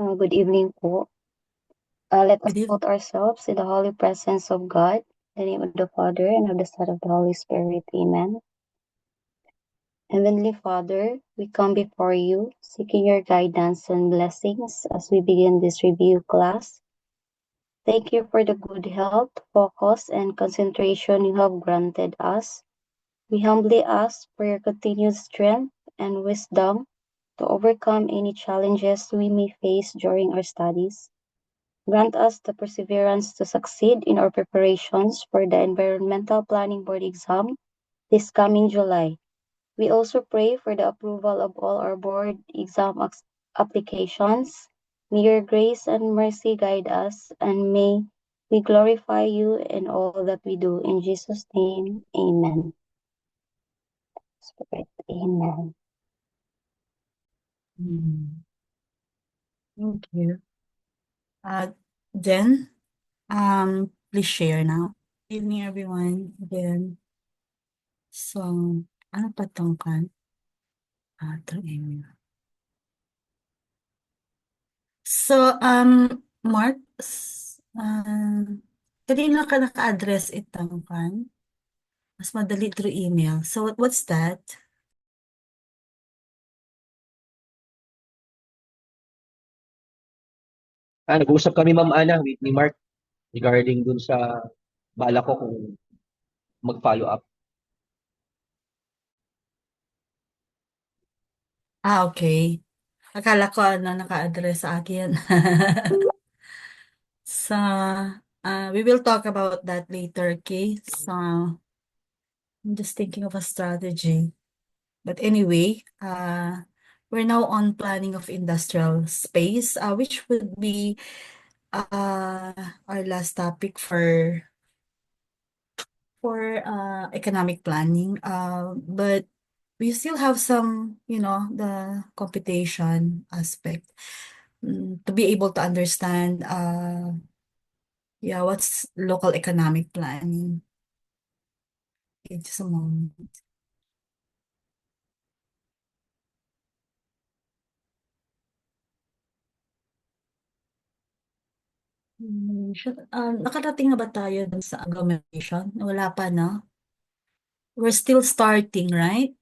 Good evening po. Let us Good evening. put ourselves in the holy presence of God, in the name of the Father, and of the Son, of the Holy Spirit. Amen. Heavenly Father, we come before you, seeking your guidance and blessings as we begin this review class. Thank you for the good health, focus, and concentration you have granted us. We humbly ask for your continued strength and wisdom to overcome any challenges we may face during our studies. Grant us the perseverance to succeed in our preparations for the Environmental Planning Board exam this coming July. We also pray for the approval of all our board exam applications. May your grace and mercy guide us, and may we glorify you in all that we do. In Jesus' name, amen. Spirit, amen. Mm, Thank you. Jen, please share now. Good evening, everyone. Again. So, ano patungkol? Through email. So, Mark, kanina ka naka-address itong kan? Mas madali through email. So, what's that? Nag-usap kami Ma'am Ana ni Mark regarding dun sa bala ko kung mag-follow up. Okay. Akala ko naka-address sa akin. So, we will talk about that later, okay? So, I'm just thinking of a strategy. But anyway, we're now on planning of industrial space, which would be our last topic for economic planning. But we still have some, the computation aspect to be able to understand, what's local economic planning. Okay, just a moment. Nakarating na ba tayo dun sa agglomeration? Wala pa, no? We're still starting, right?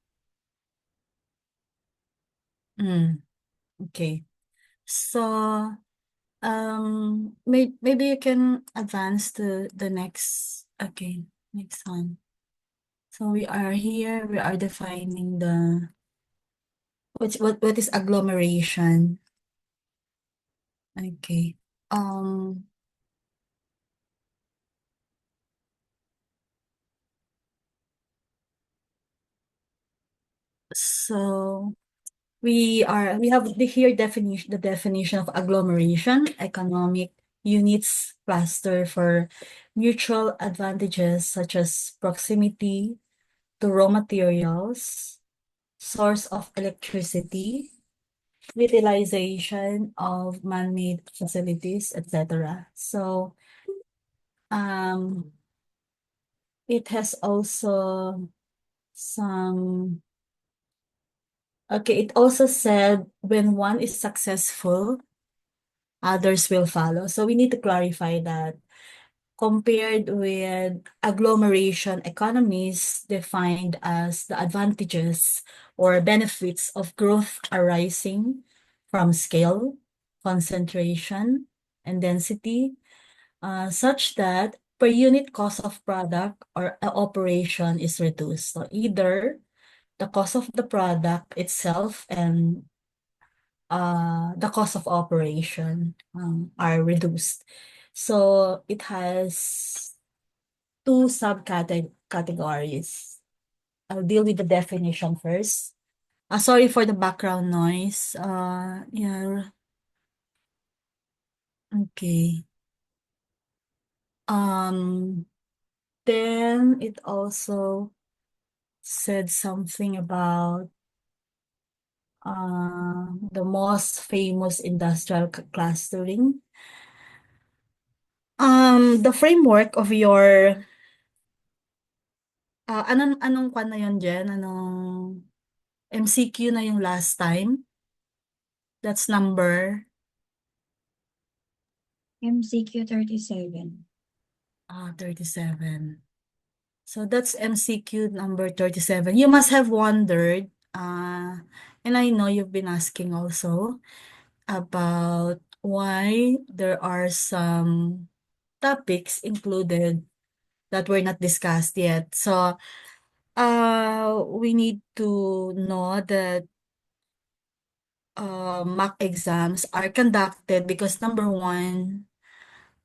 Okay. So, maybe you can advance to the next, okay, next one. So we are here, we are defining what is agglomeration? Okay. Um, so we have here the definition of agglomeration, economic units cluster for mutual advantages such as proximity to raw materials, source of electricity, utilization of man-made facilities, etc. So um it has also some it also said when one is successful, others will follow. So we need to clarify that compared with agglomeration economies defined as the advantages or benefits of growth arising from scale, concentration, and density, such that per unit cost of product or operation is reduced. So either the cost of the product itself and the cost of operation are reduced. So it has two subcategories. I'll deal with the definition first. Sorry for the background noise. Yeah. Okay. Um, then it also said something about the most famous industrial clustering. The framework of your anong kwan na yun, Jen? Anong MCQ na yung last time? That's number MCQ 37. 37. So that's MCQ number 37. You must have wondered, and I know you've been asking also about why there are some topics included that were not discussed yet. So, we need to know that mock exams are conducted because number one,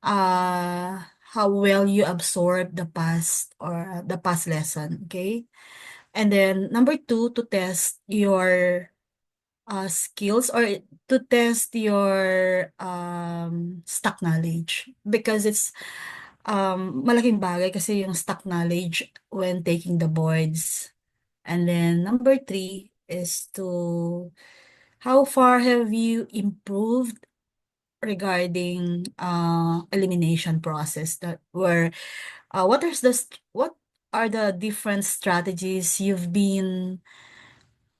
how well you absorb the past or the past lesson, okay? And then number two, to test your skills or to test your stock knowledge because it's malaking bagay kasi yung stock knowledge when taking the boards. And then number three is to how far have you improved regarding elimination process that where what are the different strategies you've been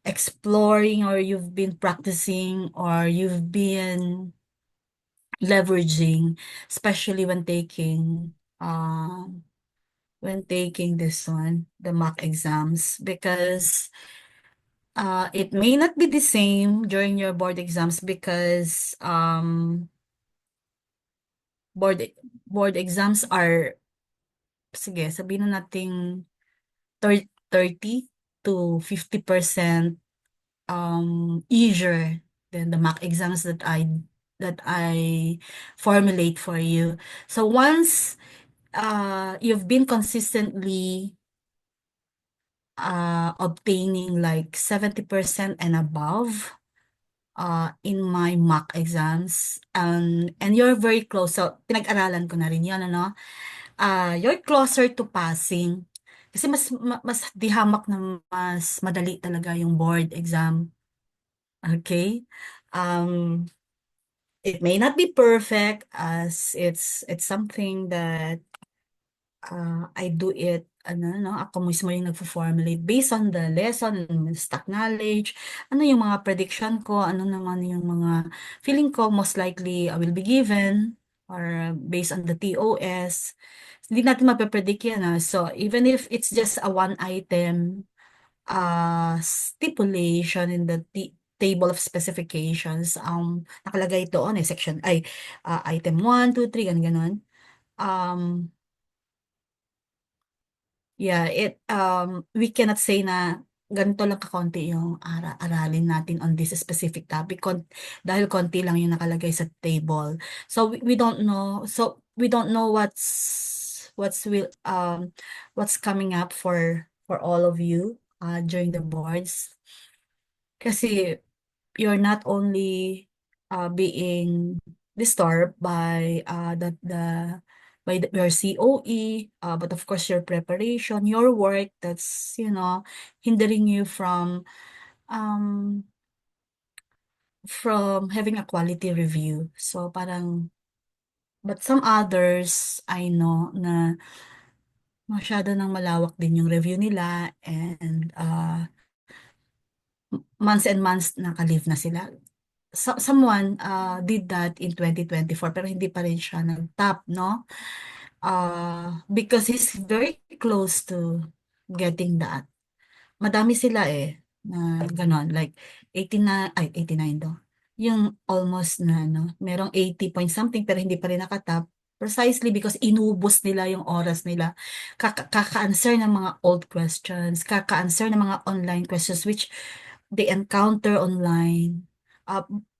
exploring or you've been practicing or you've been leveraging, especially when taking this one, the mock exams, because it may not be the same during your board exams because board board exams are, sige, sabihin na nating 30 to 50% easier than the mock exams that I formulate for you. So once you've been consistently obtaining like 70% and above in my mock exams, and you're very close. So pinag-aralan ko na rin 'yon, ano? You're closer to passing. Kasi mas di hamak na mas madali talaga yung board exam. Okay? Um, it may not be perfect as it's something that I do it, ano, no, ako mismo yung nagfo-formulate based on the lesson, stock knowledge, ano yung mga prediction ko, ano naman yung mga feeling ko most likely I will be given or based on the TOS. Hindi natin mape-predict yan, So, even if it's just a one item stipulation in the table of specifications, nakalagay doon section ay item 1, 2, 3, ganun. Yeah, we cannot say na ganito lang kakonti yung aralin natin on this specific topic dahil konti lang yung nakalagay sa table. So we don't know. So we don't know what's coming up for all of you during the boards. Kasi you're not only being disturbed by your COE, but of course your preparation, your work that's hindering you from having a quality review. So parang but some others I know na masyado nang malawak din yung review nila and months and months naka-leave na sila. Someone did that in 2024 pero hindi pa rin siya nag-top, no? Because he's very close to getting that. Madami sila na ganon, like 89 daw. Yung almost na, no? Merong 80 point something pero hindi pa rin nakatap. Precisely because inubos nila yung oras nila. Kaka-answer ng mga old questions, kaka-answer ng mga online questions which they encounter online.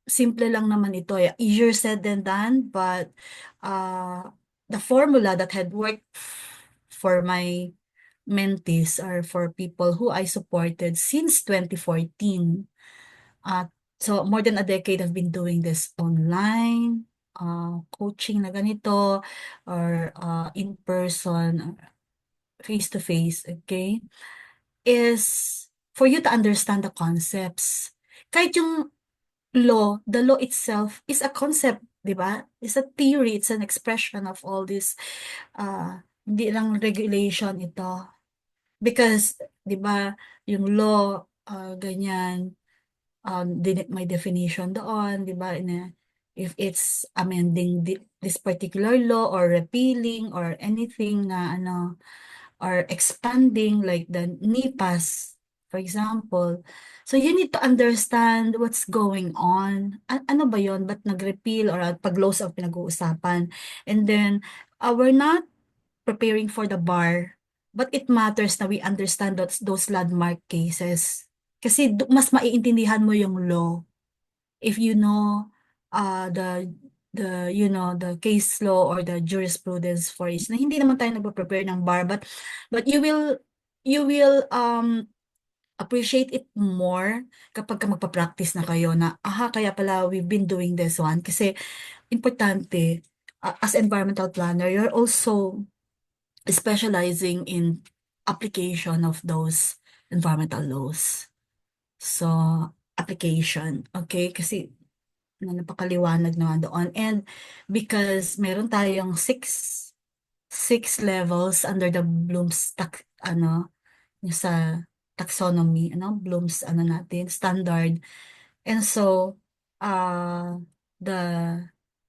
Simple lang naman ito easier said than done, but the formula that had worked for my mentees or for people who I supported since 2014. So more than a decade I've been doing this online, coaching na ganito, or in person, face to face, okay? Is for you to understand the concepts. Kahit yung the law itself is a concept, di ba? It's a theory, it's an expression of all this, hindi lang regulation ito. Because, di ba, yung law, ganyan, may definition doon, di ba, if it's amending this particular law or repealing or anything na ano, or expanding like the NIPAS, for example. So you need to understand what's going on. Ano ba yon? Ba't nag-repeal or pag-laws ang pinag-uusapan? And then, we're not preparing for the bar, but it matters na we understand those landmark cases. Kasi mas maiintindihan mo yung law if you know the case law or the jurisprudence for it. Na hindi naman tayo nagpo-prepare ng bar, but you will appreciate it more kapag ka magpa-practice na kayo na kaya pala we've been doing this one kasi importante as environmental planner, you're also specializing in application of those environmental laws. So, application, okay? Kasi napakaliwanag naman doon. And because meron tayong six levels under the Bloom's yung sa taxonomy, Bloom's natin, standard. And so, the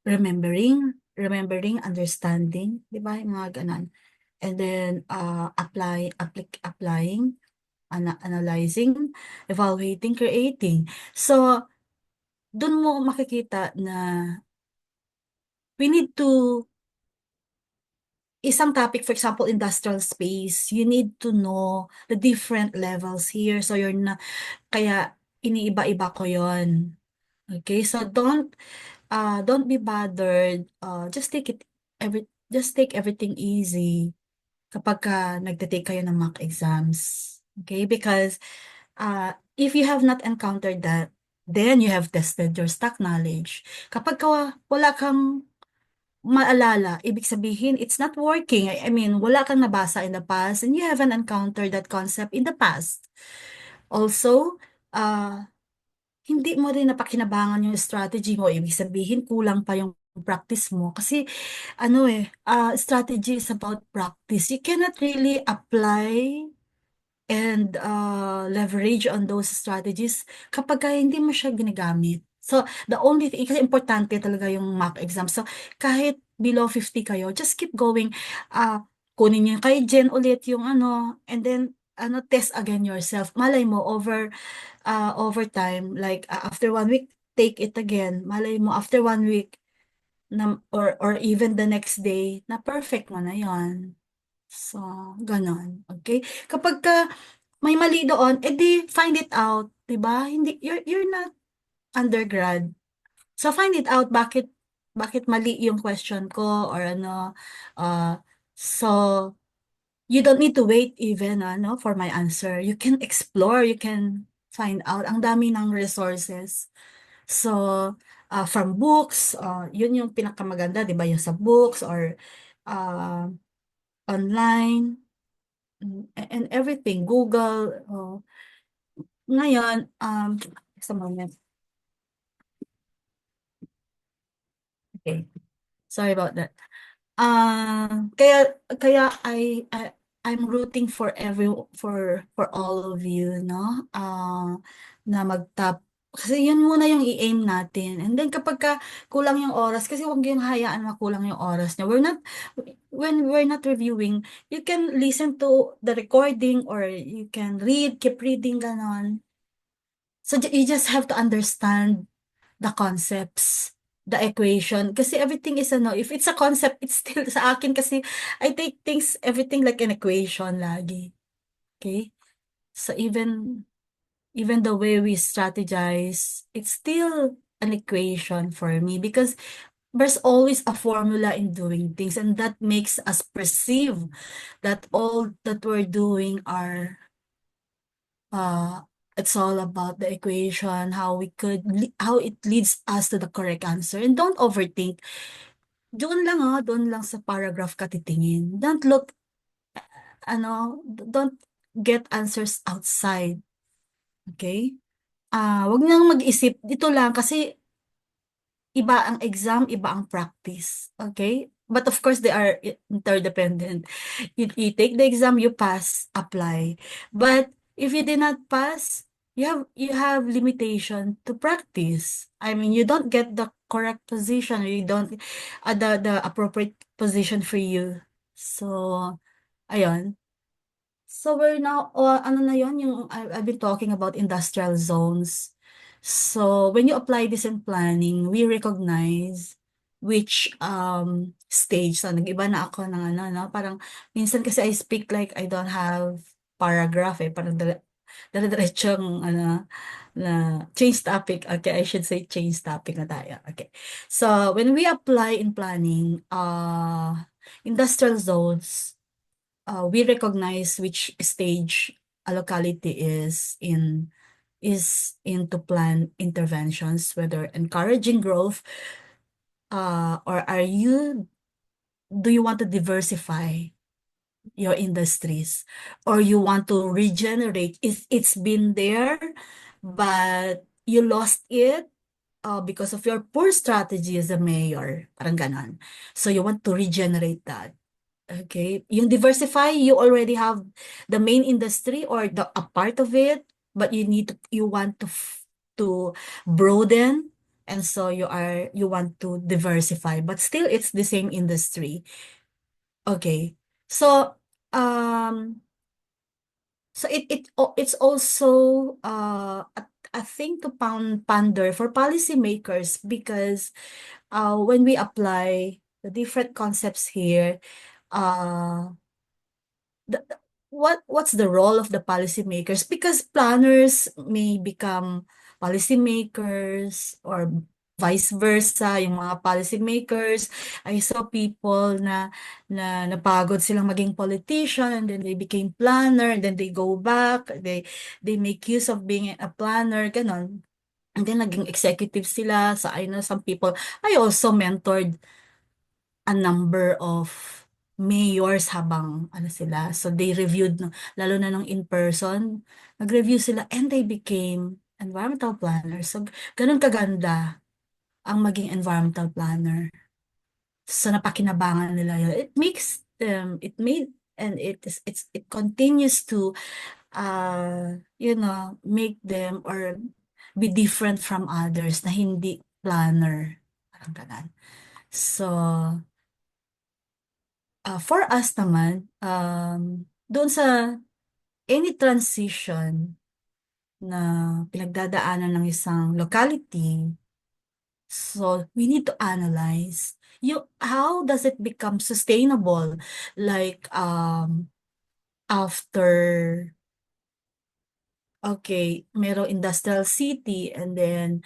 remembering, understanding, di ba? Yung mga ganon. And then, applying, analyzing, evaluating, creating. So, dun mo makikita na we need to, isang topic, for example, industrial space, you need to know the different levels here. So, kaya iniiba-iba ko yon. Okay, so don't be bothered. Just take everything easy kapag nagte-take kayo ng mock exams. Okay, because if you have not encountered that, then you have tested your stock knowledge. Kapag wala kang maalala, ibig sabihin, it's not working. I mean, wala kang nabasa in the past and you haven't encountered that concept in the past. Also, hindi mo rin napakinabangan yung strategy mo. Ibig sabihin, kulang pa yung practice mo. Kasi, strategy is about practice. You cannot really apply and leverage on those strategies kapag hindi mo siya ginagamit. So, the only thing, kasi importante talaga yung mock exam. So, kahit below 50 kayo, just keep going. Kunin nyo kay Jen ulit yung and then, test again yourself. Malay mo, over time, like after 1 week, take it again. Malay mo, after 1 week, or even the next day, na perfect mo na yon. So, ganon. Okay? Kapag may mali doon, edi find it out, 'di ba? Hindi you're not undergrad. So find it out bakit mali yung question ko or so you don't need to wait even for my answer. You can explore, you can find out. Ang dami ng resources. So from books, yun yung pinakamaganda, 'di ba? Yung sa books or online and everything, Google. Ngayon, just a moment. Okay, sorry about that. Kaya I'm rooting for all of you, no? Na mag-top. Kasi yun muna yung i-aim natin. And then kapag kulang yung oras, kasi huwag yung hayaan makulang yung oras niya. When we're not reviewing, you can listen to the recording or you can keep reading, ganon. So you just have to understand the concepts, the equation. Kasi everything is if it's a concept, it's still sa akin kasi I take everything like an equation lagi. Okay? So even the way we strategize, it's still an equation for me because there's always a formula in doing things and that makes us perceive that all that we're doing are it's all about the equation, how it leads us to the correct answer. And don't overthink. Doon lang sa paragraph ka titingin. Don't look, don't get answers outside. Okay? Wag nang mag-isip. Dito lang kasi iba ang exam, iba ang practice. Okay? But of course, they are interdependent. You take the exam, you pass, apply. But if you did not pass, you have limitation to practice. I mean, you don't get the correct position, or you don't the appropriate position for you. So, ayun. So we're now, ano na yun, yung I've been talking about industrial zones. So when you apply this in planning, we recognize which stage. So nag-iba na ako ng ano, no? Parang minsan kasi I speak like I don't have paragraph eh. Parang dire-diretsong ano, na change topic. Okay, I should say change topic na tayo. Okay. So when we apply in planning, industrial zones, we recognize which stage a locality is into plan interventions, whether encouraging growth, or do you want to diversify your industries, or you want to regenerate? It's been there, but you lost it because of your poor strategy as a mayor, parang ganon. So you want to regenerate that. Okay, yung diversify, you already have the main industry or a part of it, but you want to broaden, and so you want to diversify, but still it's the same industry. Okay, so um it's also a thing to ponder for policymakers, because when we apply the different concepts here, uh what's the role of the policymakers? Because planners may become policymakers, or vice versa, yung mga policymakers. I saw people na napagod silang maging politician, and then they became planner, and then they go back, they make use of being a planner, ganon. And then naging executive sila. So I know some people, I also mentored a number of mayors habang ano sila. So they reviewed, lalo na nung in person, nag-review sila, and they became environmental planners. So ganun kaganda ang maging environmental planner. So napakinabangan nila yun. It makes them, it made, and it continues to, make them or be different from others na hindi planner. Parang ganun. So, for us naman, doon sa any transition na pinagdadaanan ng isang locality, so we need to analyze how does it become sustainable, like after, okay, merong industrial city, and then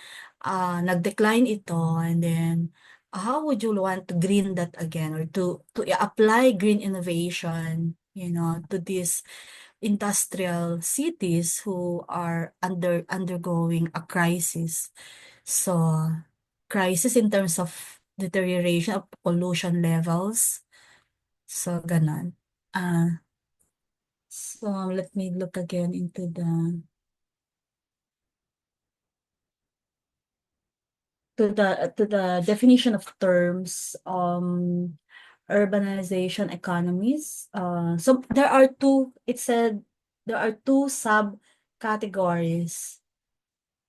nag-decline ito, and then how would you want to green that again, or to apply green innovation, to these industrial cities who are undergoing a crisis. So, crisis in terms of deterioration of pollution levels. So, ganon. So let me look again into the definition of terms, urbanization economies. So there are two, it said there are two subcategories.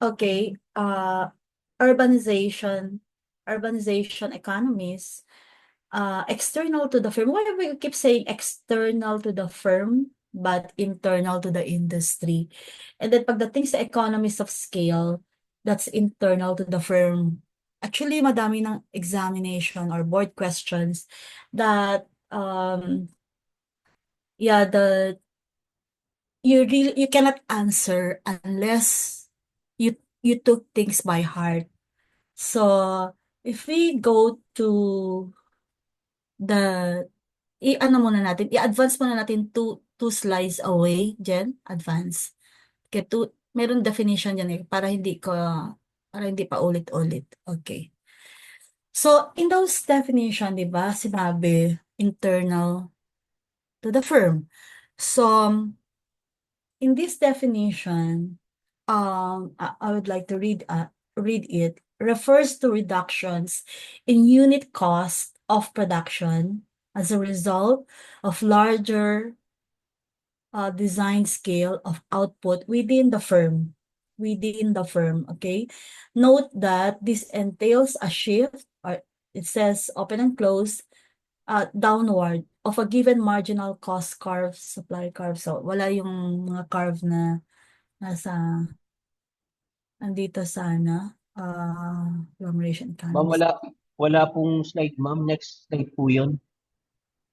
Okay, urbanization economies, external to the firm. Why do we keep saying external to the firm but internal to the industry? And then pagdating sa economies of scale, that's internal to the firm. Actually, madami ng examination or board questions that you cannot answer unless you took things by heart. So if we go to i-advance muna natin two slides away, Jen, advance. Okay, meron definition yan para hindi pa ulit-ulit. Okay. So, in those definition, di ba, sinabi, internal to the firm. So, in this definition, I would like to read it. Refers to reductions in unit cost of production as a result of larger design scale of output within the firm. within the firm, okay? Note that this entails a shift, or it says open and close, downward of a given marginal cost curve, supply curve. So, wala yung mga curve na nasa, andito sana, agglomeration Ma'am, economies. wala pong slide, ma'am. Next slide po yun.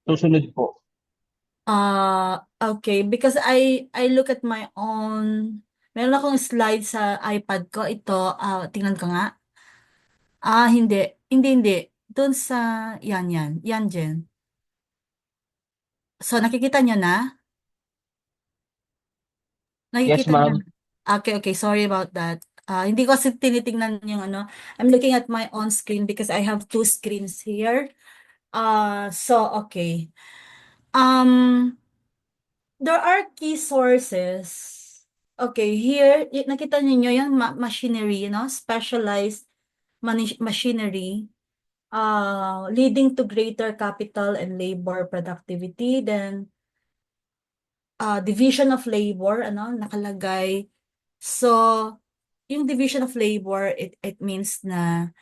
Susunod po. Okay, because I look at my own, meron akong slide sa iPad ko. Ito, tingnan ko nga. Hindi. Hindi. Doon sa, yan, Jen. So, nakikita nyo na? Yes, Nakikita nyo ma'am. na? Okay, sorry about that. Hindi ko kasi tinitingnan yung ano. I'm looking at my own screen because I have two screens here. Okay. There are key sources. Okay, here, nakita niyo yung machinery, specialized machinery, leading to greater capital and labor productivity. Then, division of labor, nakalagay. So, yung division of labor, it means na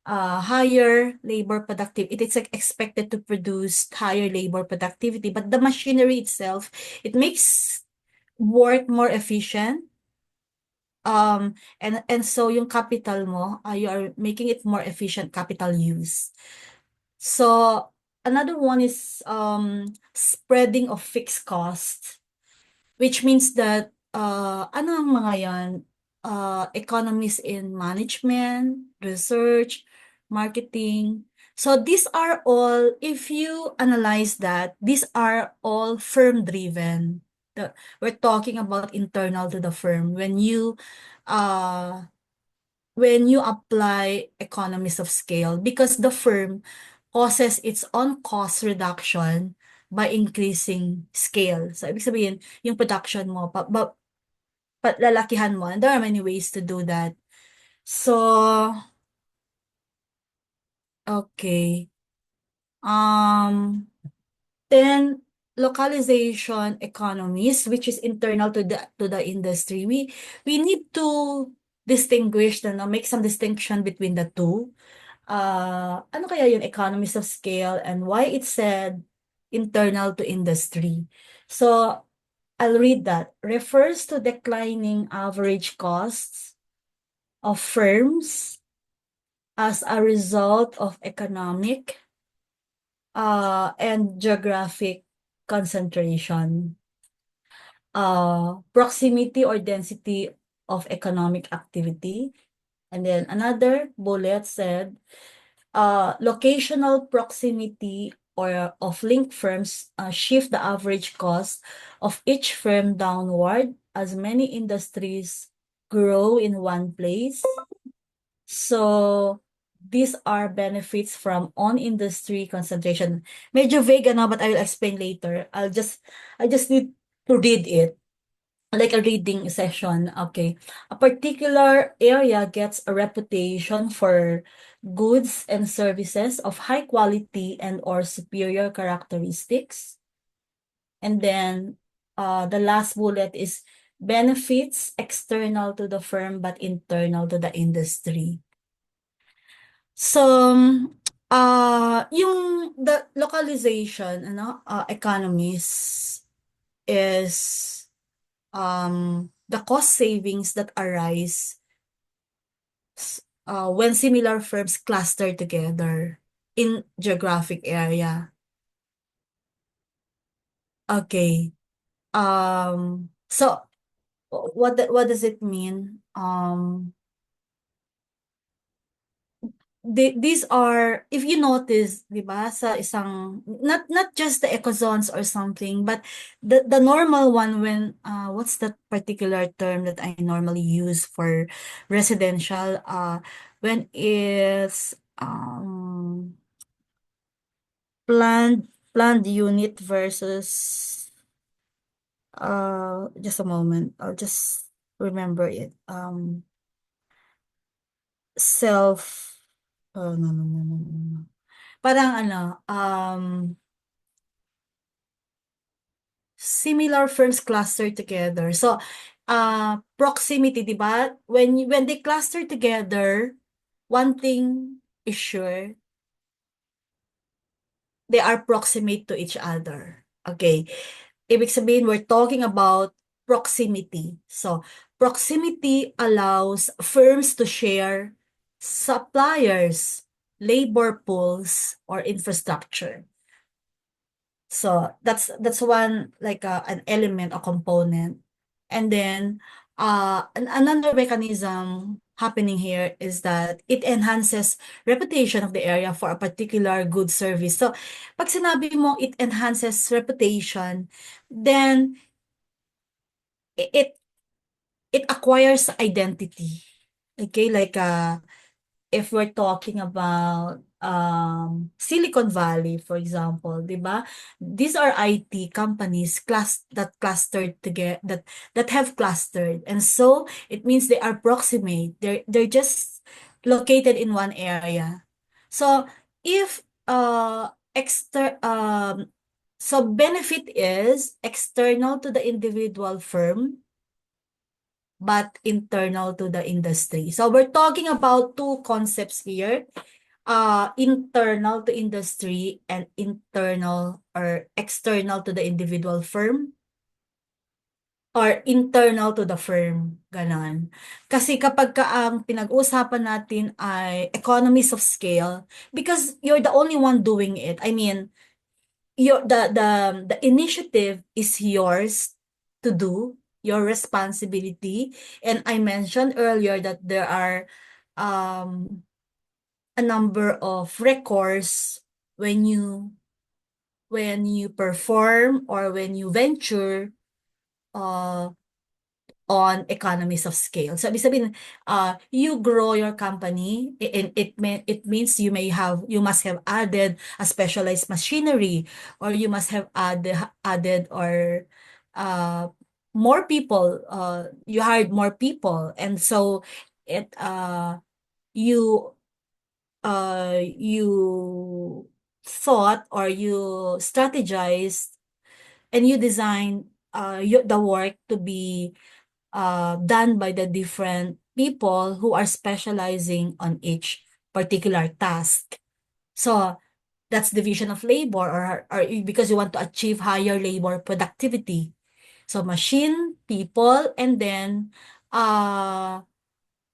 higher labor productivity. It is expected to produce higher labor productivity, but the machinery itself, it makes work more efficient. And so yung capital mo, you are making it more efficient capital use. So another one is spreading of fixed costs, which means that ano ang mga yan? Economies in management, research, marketing. So these are all, if you analyze that, these are all firm driven. We're talking about internal to the firm. Uh, when you apply economies of scale, because the firm causes its own cost reduction by increasing scale. So, ibig sabihin, yung production mo, lalakihan mo. And there are many ways to do that. So, okay. Then, localization economies, which is internal to the industry. We need to distinguish, make some distinction between the two. Ano kaya yung economies of scale and why it said internal to industry? So, I'll read that. Refers to declining average costs of firms as a result of economic and geographic concentration. Proximity or density of economic activity. And then another bullet said, locational proximity or of linked firms shift the average cost of each firm downward as many industries grow in one place. So these are benefits from on-industry concentration. Medyo vague, but I will explain later. I just need to read it. Like a reading session, okay. A particular area gets a reputation for goods and services of high quality and or superior characteristics. And then the last bullet is benefits external to the firm but internal to the industry. So, yung the localization, economies is the cost savings that arise when similar firms cluster together in geographic area. Okay. So what does it mean? These are, if you notice, di ba, sa isang, not just the ecozones or something, but the normal one when, what's that particular term that I normally use for residential, when it's, planned unit versus, just a moment, I'll just remember it, oh, no. Parang similar firms cluster together. So, proximity, di ba? When they cluster together, one thing is sure, they are proximate to each other. Okay. Ibig sabihin, we're talking about proximity. So, proximity allows firms to share suppliers, labor pools, or infrastructure. So that's one like an element or component. And then another mechanism happening here is that it enhances reputation of the area for a particular good service. So pag sinabi mo it enhances reputation, then it it acquires identity. Okay, like if we're talking about Silicon Valley, for example, 'di ba? These are IT companies that clustered together, that have clustered, and so it means they are proximate. They're just located in one area. So if so benefit is external to the individual firm, but internal to the industry. So we're talking about two concepts here, internal to industry and internal or external to the individual firm or internal to the firm, ganon. Kasi kapag ang pinag-uusapan natin ay economies of scale, because you're the only one doing it. I mean, the initiative is yours to do, your responsibility. And I mentioned earlier that there are a number of records when you perform or when you venture uh, on economies of scale. So, ibig sabihin, you grow your company, and it means you must have added a specialized machinery, or you must have added or more people, you hired more people, and so it you you thought or you strategized and you designed the work to be done by the different people who are specializing on each particular task. So that's division of labor, or because you want to achieve higher labor productivity. So machine, people, and then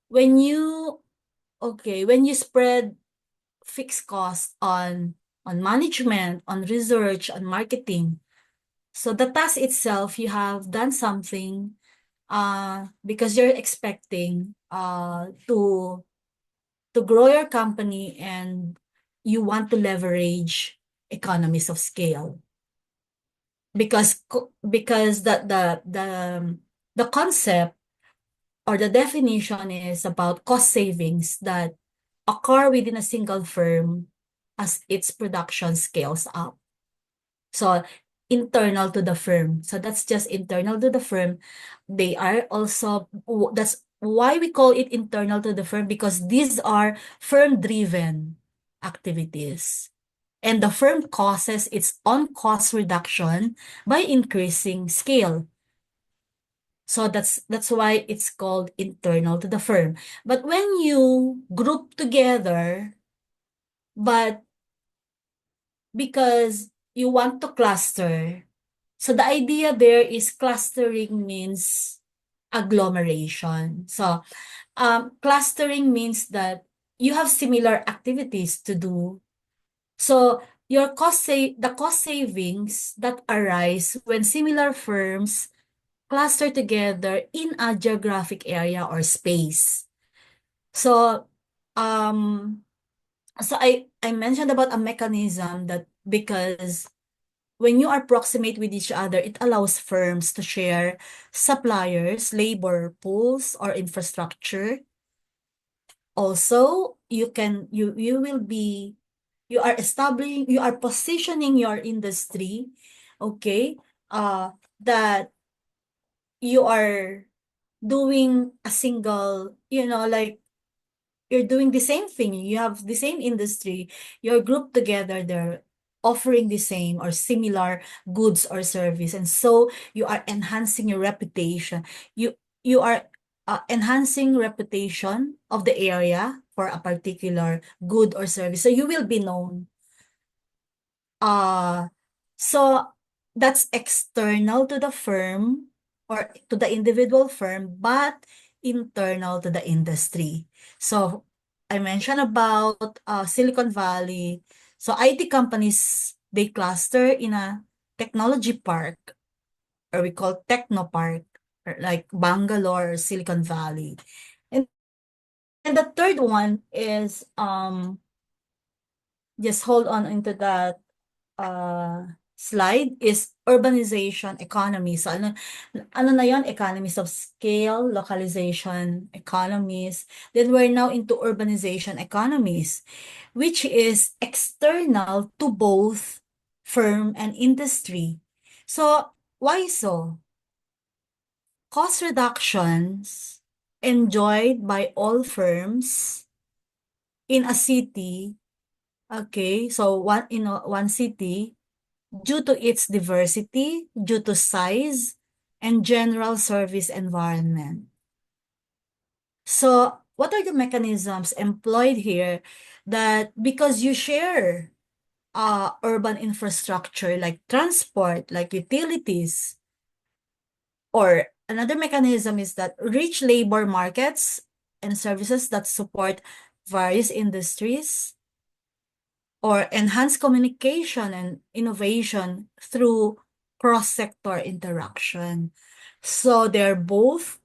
when you spread fixed costs on management, on research, on marketing. So the task itself, you have done something because you're expecting to grow your company, and you want to leverage economies of scale, because the concept or the definition is about cost savings that occur within a single firm as its production scales up. So internal to the firm. So that's just internal to the firm. They are also, that's why we call it internal to the firm, because these are firm-driven activities. And the firm causes its own cost reduction by increasing scale. So that's why it's called internal to the firm. But when you group together, but because you want to cluster, so the idea there is clustering means agglomeration. So clustering means that you have similar activities to do. So the cost savings that arise when similar firms cluster together in a geographic area or space. So I mentioned about a mechanism that because when you are proximate with each other, it allows firms to share suppliers, labor pools, or infrastructure. Also, you are positioning your industry, okay, that you are doing a single, like you're doing the same thing, you have the same industry, you're grouped together, they're offering the same or similar goods or service, and so you are enhancing your reputation. you are enhancing reputation of the area for a particular good or service. So you will be known. So that's external to the firm or to the individual firm, but internal to the industry. So I mentioned about Silicon Valley. So IT companies, they cluster in a technology park, or we call techno park, or like Bangalore or Silicon Valley. And the third one is just hold on into that slide, is urbanization economy. So ano na yon? Economies of scale, localization economies. Then we're now into urbanization economies, which is external to both firm and industry. So why so? Cost reductions enjoyed by all firms in a city. Okay, so one city, due to its diversity, due to size, and general service environment. So what are the mechanisms employed here that because you share urban infrastructure like transport, like utilities, or another mechanism is that rich labor markets and services that support various industries, or enhance communication and innovation through cross-sector interaction. So they're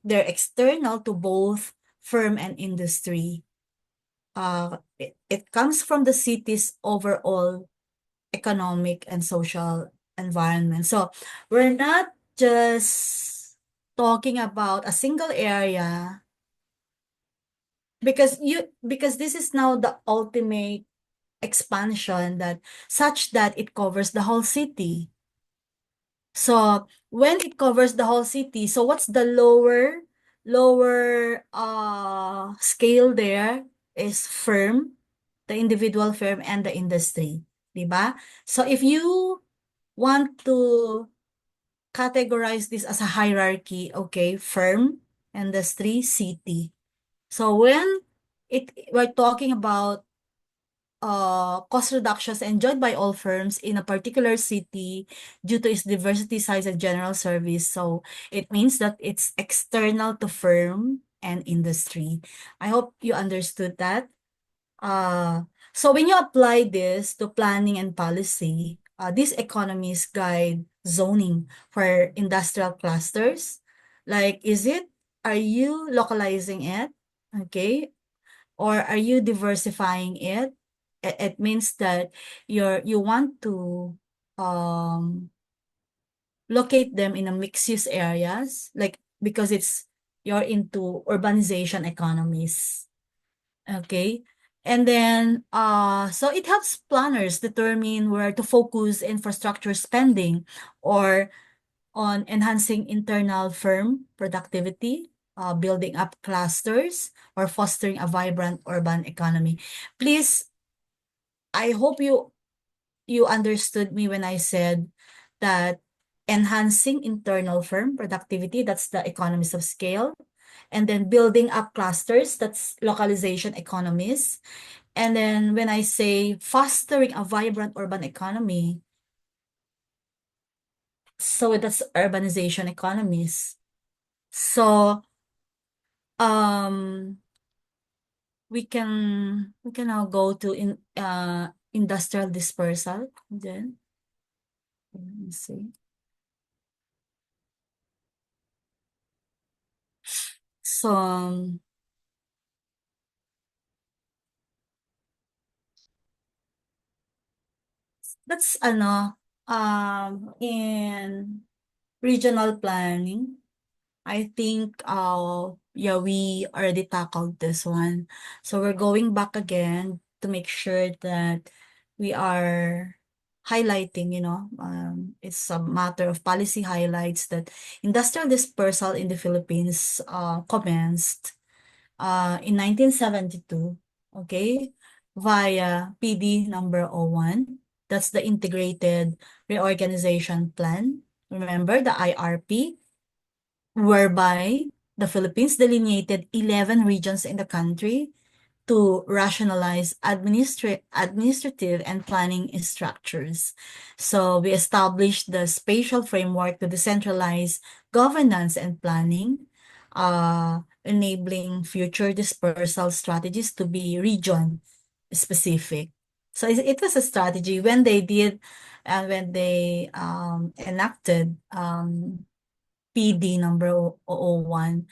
external to both firm and industry. It comes from the city's overall economic and social environment. So we're not just talking about a single area, because this is now the ultimate expansion that such that it covers the whole city. So when it covers the whole city, so what's the lower scale there is firm, the individual firm, and the industry, diba? So if you want to categorize this as a hierarchy, okay, firm, industry, city. So when we're talking about cost reductions enjoyed by all firms in a particular city due to its diversity, size, and general service. So it means that it's external to firm and industry. I hope you understood that. So when you apply this to planning and policy, these economies guide zoning for industrial clusters. Like, are you localizing it? Okay. Or are you diversifying it? It means that you want to locate them in a mixed-use areas, like because you're into urbanization economies. Okay. And then so it helps planners determine where to focus infrastructure spending, or on enhancing internal firm productivity, building up clusters, or fostering a vibrant urban economy. Please, I hope you understood me when I said that enhancing internal firm productivity, that's the economies of scale, and then building up clusters, that's localization economies. And then when I say fostering a vibrant urban economy, so that's urbanization economies. So we can now go to industrial dispersal. Then let me see. So that's in regional planning. I think yeah, we already tackled this one. So we're going back again to make sure that we are highlighting, it's a matter of policy highlights that industrial dispersal in the Philippines commenced in 1972, okay, via PD number 01. That's the Integrated Reorganization Plan. Remember the IRP, whereby the Philippines delineated 11 regions in the country to rationalize administrative and planning structures. So we established the spatial framework to decentralize governance and planning, enabling future dispersal strategies to be region specific. So it was a strategy when they did and when they enacted PD number 001.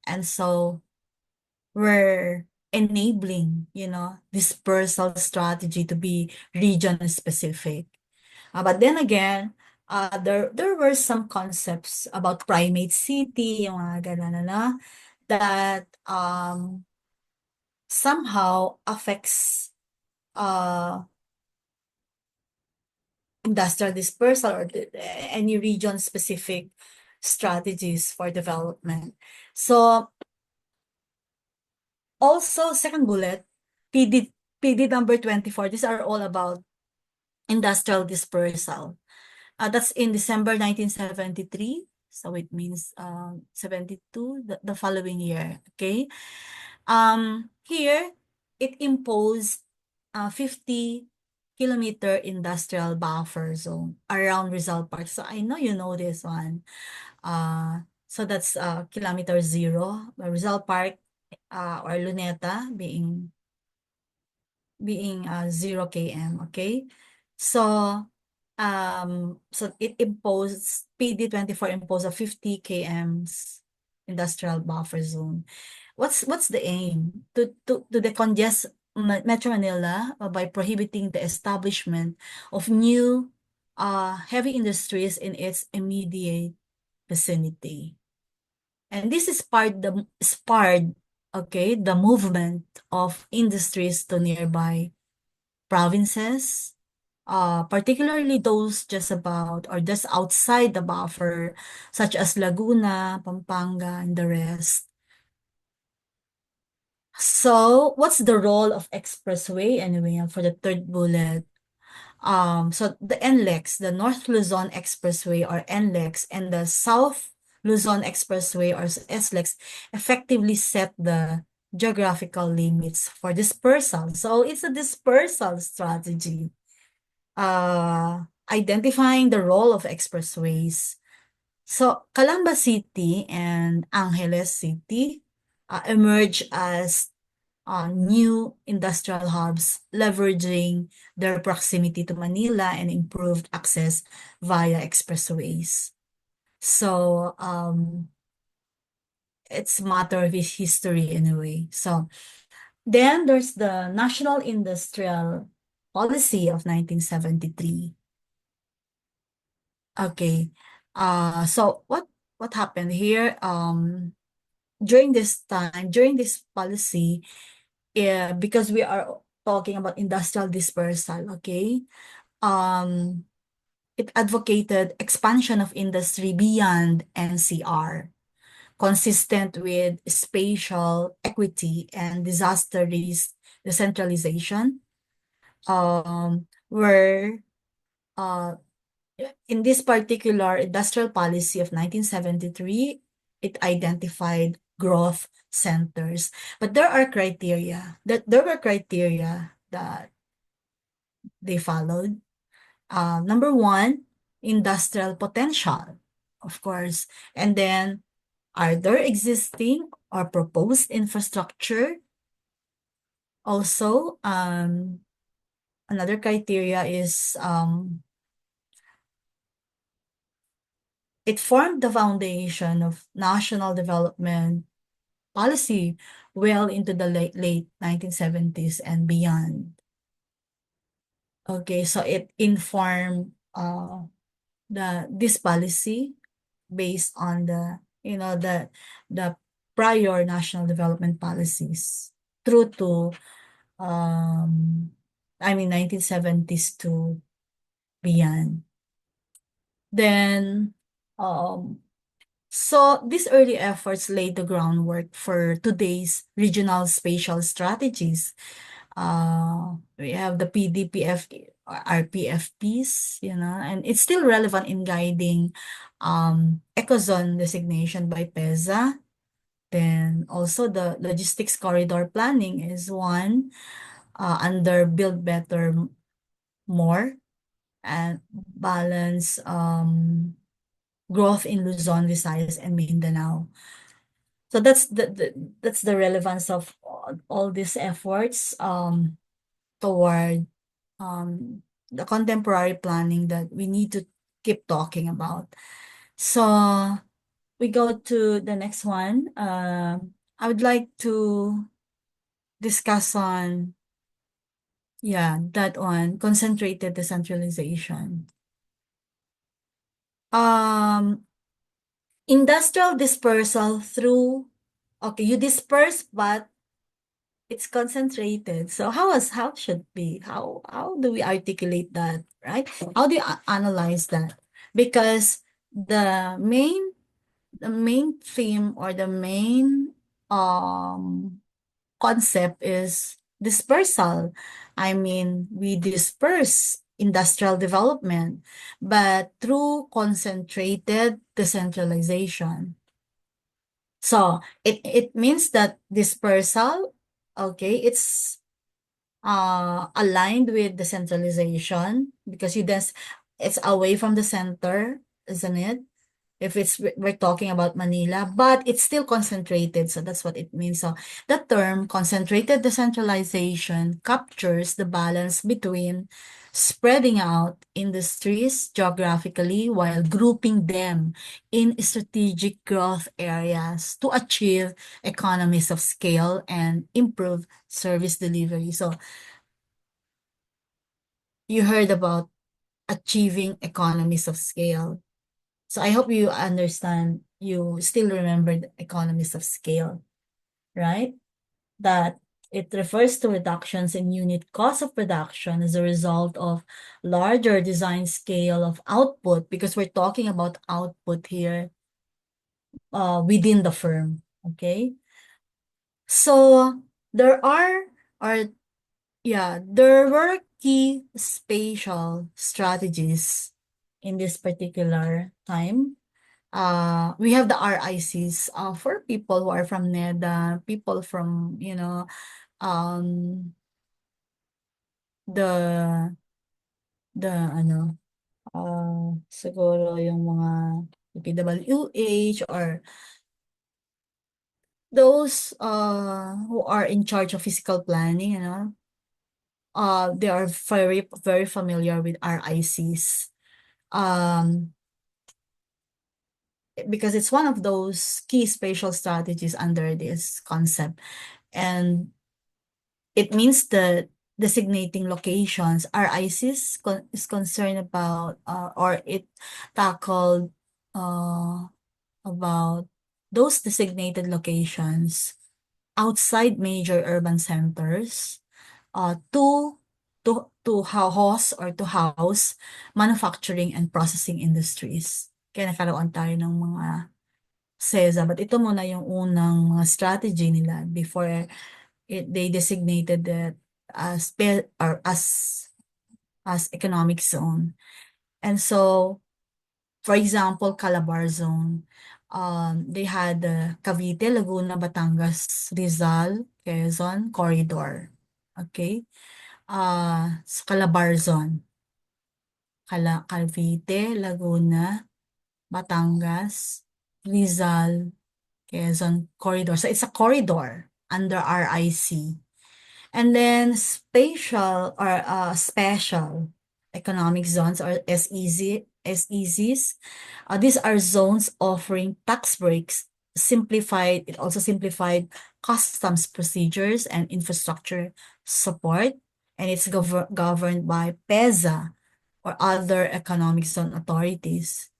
And so we're enabling, dispersal strategy to be region specific. But then again, there were some concepts about primate city, yung mga ganun, that somehow affects industrial dispersal or any region-specific strategies for development. So also, second bullet, PD number 24, these are all about industrial dispersal. That's in December 1973. So it means 72, the following year, okay? Here, it imposed 50-kilometer industrial buffer zone around Rizal Park. So I know you know this one. So that's kilometer 0, Rizal Park or Luneta being 0 km, okay? So it imposed, PD 24 imposed a 50 kms industrial buffer zone. What's the aim? To decongest Metro Manila by prohibiting the establishment of new heavy industries in its immediate vicinity. And this is sparred, okay, the movement of industries to nearby provinces, particularly those just about or just outside the buffer, such as Laguna, Pampanga, and the rest. So, what's the role of expressway anyway for the third bullet? So the NLEX, the North Luzon Expressway or NLEX, and the South Luzon Expressway or SLEX effectively set the geographical limits for dispersal. So it's a dispersal strategy. Identifying the role of expressways. So Calamba City and Angeles City emerge as new industrial hubs, leveraging their proximity to Manila and improved access via expressways. So it's a matter of history anyway. So then there's the National Industrial Policy of 1973. Okay. So what happened here? During this time, during this policy, because we are talking about industrial dispersal, okay? It advocated expansion of industry beyond NCR, consistent with spatial equity and disaster risk decentralization, where in this particular industrial policy of 1973, it identified growth centers. But there are criteria that they followed. Number one, industrial potential, of course. And then, are there existing or proposed infrastructure? Also, another criteria is it formed the foundation of national development policy well into the late 1970s and beyond. Okay, so it informed this policy based on the prior national development policies through to 1970s to beyond. Then so these early efforts laid the groundwork for today's regional spatial strategies. We have the PDPF, RPFPs, and it's still relevant in guiding ecozone designation by PEZA, Then also the logistics corridor planning is one under Build Better More and balance growth in Luzon, Visayas, and Mindanao. So that's the relevance of all these efforts toward the contemporary planning that we need to keep talking about. So we go to the next one. I would like to discuss on that one, concentrated decentralization. Industrial dispersal through, okay, you disperse, but it's concentrated. So how should be? How do we articulate that, right? How do you analyze that? Because the main theme or the main concept is dispersal. I mean, we disperse industrial development, but through concentrated decentralization. So it means that dispersal, okay, it's aligned with decentralization because it's away from the center, isn't it? If we're talking about Manila, but it's still concentrated. So that's what it means. So the term concentrated decentralization captures the balance between spreading out industries geographically while grouping them in strategic growth areas to achieve economies of scale and improve service delivery. So you heard about achieving economies of scale. So I hope you understand, you still remember the economies of scale, right? That it refers to reductions in unit cost of production as a result of larger design scale of output, because we're talking about output here within the firm, okay? So there were key spatial strategies in this particular time. We have the RICs for people who are from NEDA, people from, the ano, siguro yung mga PWH or those who are in charge of fiscal planning, they are very, very familiar with RICs. Because it's one of those key spatial strategies under this concept. And it means that designating locations, RICs is concerned about, or it tackled about those designated locations outside major urban centers to house manufacturing and processing industries. Kaya nakaroon tayo ng mga CESA. But ito muna yung unang mga strategy nila before they designated that as economic zone. And so, for example, Calabar zone, they had Cavite, Laguna, Batangas, Rizal, Quezon corridor. Okay? Sa Calabar zone, Cavite, Laguna, Batangas, Rizal, Quezon corridor. So it's a corridor under RIC. And then special economic zones or SEZs. These are zones offering tax breaks, it also simplified customs procedures and infrastructure support. And it's governed by PEZA or other economic zone authorities.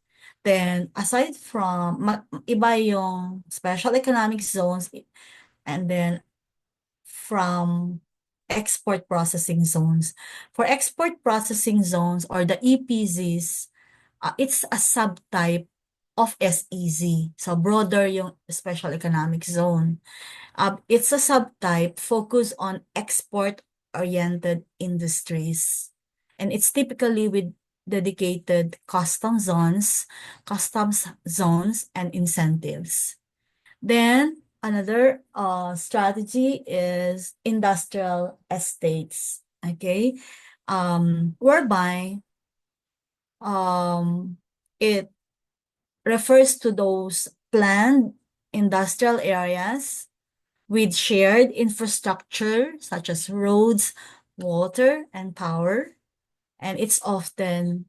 Then, aside from, iba yung special economic zones and then from export processing zones. For export processing zones or the EPZs, it's a subtype of SEZ. So, broader yung special economic zone. It's a subtype focused on export-oriented industries. And it's typically with dedicated customs zones, and incentives. Then, another strategy is industrial estates, okay? Whereby it refers to those planned industrial areas with shared infrastructure such as roads, water, and power. And it's often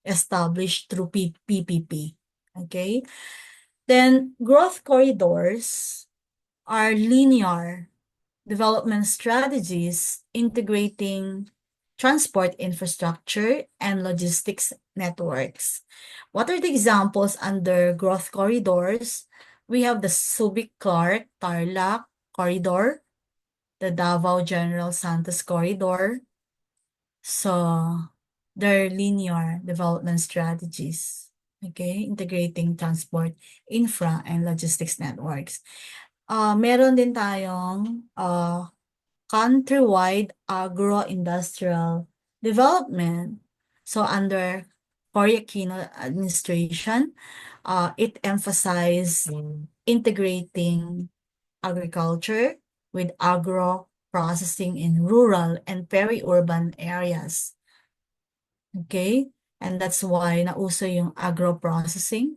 established through PPP. Okay. Then growth corridors are linear development strategies integrating transport infrastructure and logistics networks. What are the examples under growth corridors? We have the Subic-Clark-Tarlac corridor, the Davao General Santos corridor. So they're linear development strategies, okay, integrating transport, infra, and logistics networks. Meron din tayong countrywide agro-industrial development. So under Cory Aquino administration, it emphasized integrating agriculture with agro-processing in rural and peri-urban areas. Okay? And that's why nauso yung agro-processing.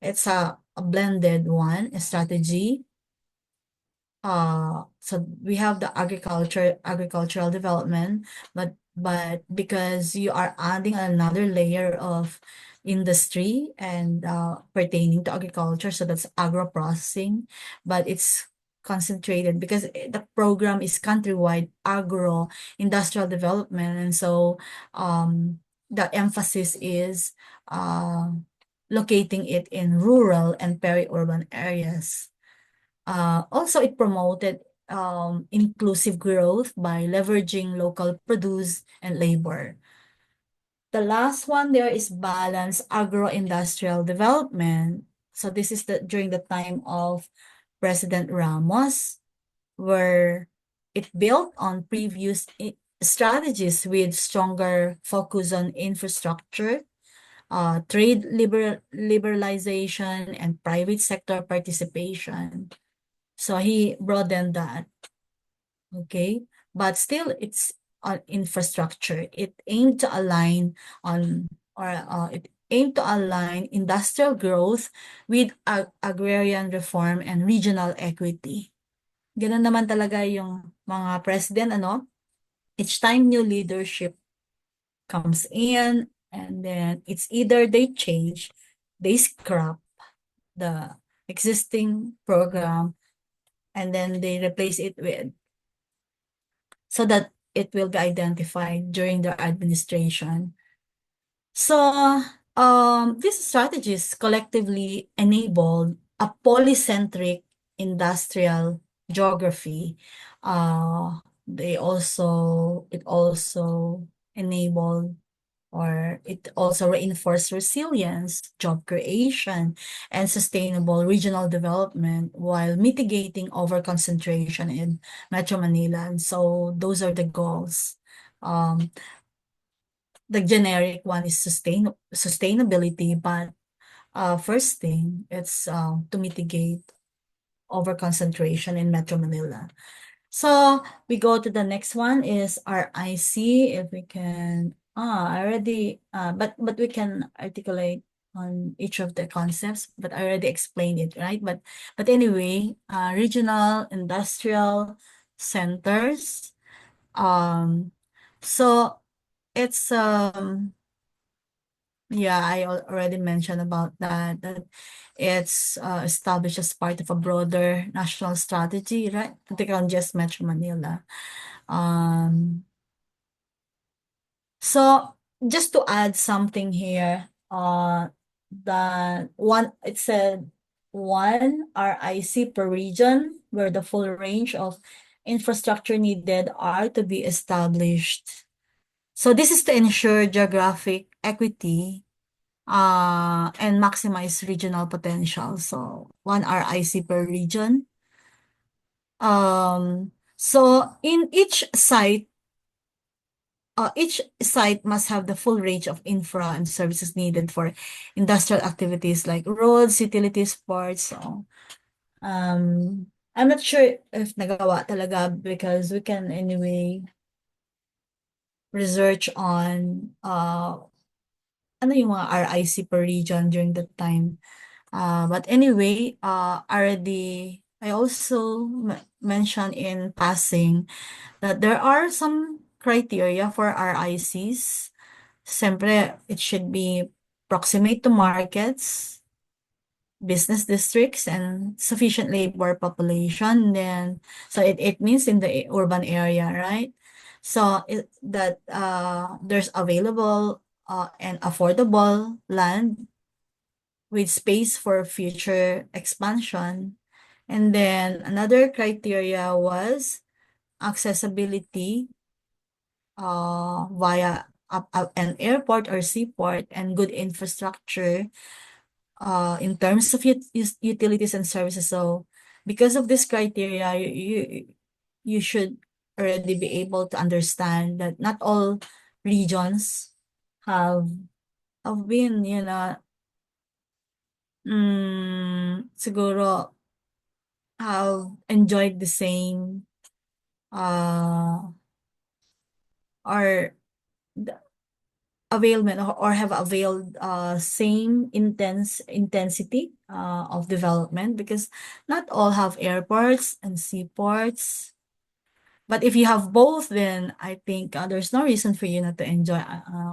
It's a blended one, a strategy. So we have the agricultural development, but because you are adding another layer of industry and pertaining to agriculture, so that's agro-processing, but it's concentrated because the program is countrywide agro-industrial development, and so the emphasis is locating it in rural and peri-urban areas. Also, it promoted inclusive growth by leveraging local produce and labor. The last one there is balanced agro-industrial development. So this is during the time of President Ramos, where it built on previous strategies with stronger focus on infrastructure, trade liberalization, and private sector participation. So he broadened that, okay? But still, it's on infrastructure. It aimed to align industrial growth with agrarian reform and regional equity. Ganun naman talaga yung mga president, ano? Each time new leadership comes in, and then it's either they change, they scrap the existing program, and then they replace it with, so that it will be identified during their administration. So these strategies collectively enabled a polycentric industrial geography. It also enabled, or it also reinforced resilience, job creation, and sustainable regional development while mitigating overconcentration in Metro Manila. And so those are the goals. The generic one is sustainability, but first thing, it's to mitigate overconcentration in Metro Manila. So we go to the next one is RIC. If we can, I already, but we can articulate on each of the concepts, but I already explained it, right? But anyway, regional industrial centers. So it's yeah, I already mentioned about that it's established as part of a broader national strategy, right? Particularly on just Metro Manila. So just to add something here, it said one RIC per region, where the full range of infrastructure needed are to be established. So this is to ensure geographic equity and maximize regional potential. So one RIC per region. So in each site, each site must have the full range of infra and services needed for industrial activities like roads, utilities, ports. So, I'm not sure if nagawa talaga because we can anyway research on ano yung mga RIC per region during that time. But anyway, already I also mentioned in passing that there are some criteria for RICs. Siyempre, it should be proximate to markets, business districts, and sufficient labor population. Then, so it means in the urban area, right? So that there's available and affordable land with space for future expansion. And then another criteria was accessibility via an airport or seaport and good infrastructure in terms of utilities and services. So because of this criteria, you should already be able to understand that not all regions have been, siguro have enjoyed the same or the availment or have availed same intensity of development, because not all have airports and seaports. But if you have both, then I think there's no reason for you not to enjoy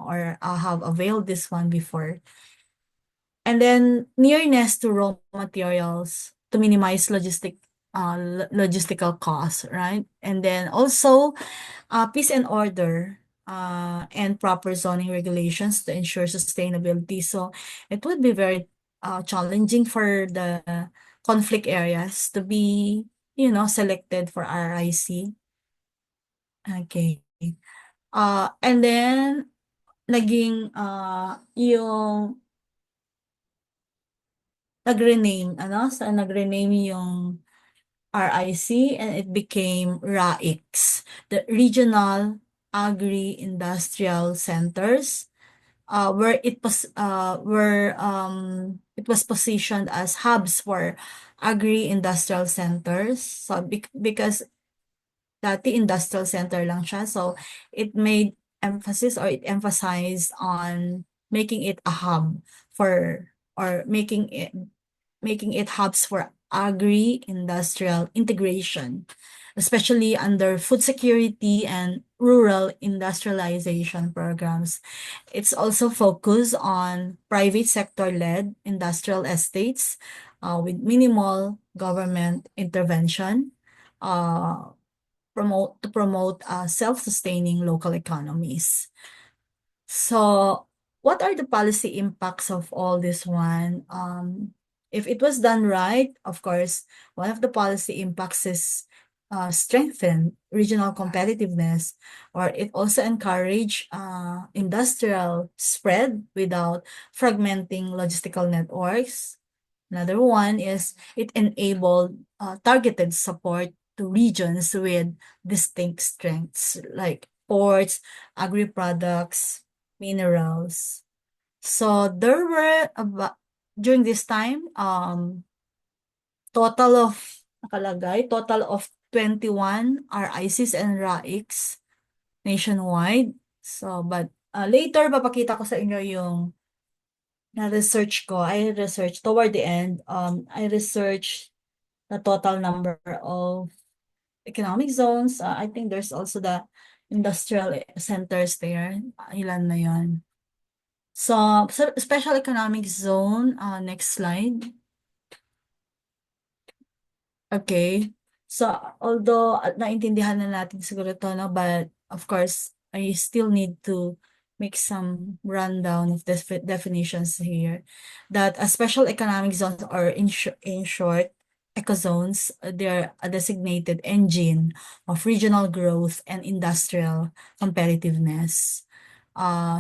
or have availed this one before. And then nearness to raw materials to minimize logistical costs, right? And then also peace and order and proper zoning regulations to ensure sustainability. So it would be very challenging for the conflict areas to be, selected for RIC. Okay. And then naging yung nag-rename yung RIC and it became RAICs, the Regional Agri-Industrial Centers, where it was positioned as hubs for agri-industrial centers. So because dati industrial center lang siya, so it made emphasis or it emphasized on making it a hub for or making it hubs for agri-industrial integration, especially under food security and rural industrialization programs. It's also focused on private sector-led industrial estates with minimal government intervention to promote self-sustaining local economies. So what are the policy impacts of all this one? If it was done right, of course, one of the policy impacts is strengthen regional competitiveness, or it also encourage industrial spread without fragmenting logistical networks. Another one is it enabled targeted support to regions with distinct strengths like ports, agri-products, minerals. So there were during this time total of 21 RICs and RAICs nationwide. So but later papakita ko sa inyo yung na-research ko. I researched toward the end, I researched the total number of economic zones. I think there's also the industrial centers there. Ilan na yon. So special economic zone, next slide. Okay. So although naintindihan na natin siguro to, no, but of course, I still need to make some rundown of this definitions here. That a special economic zones, or in short, ecozones, they're a designated engine of regional growth and industrial competitiveness.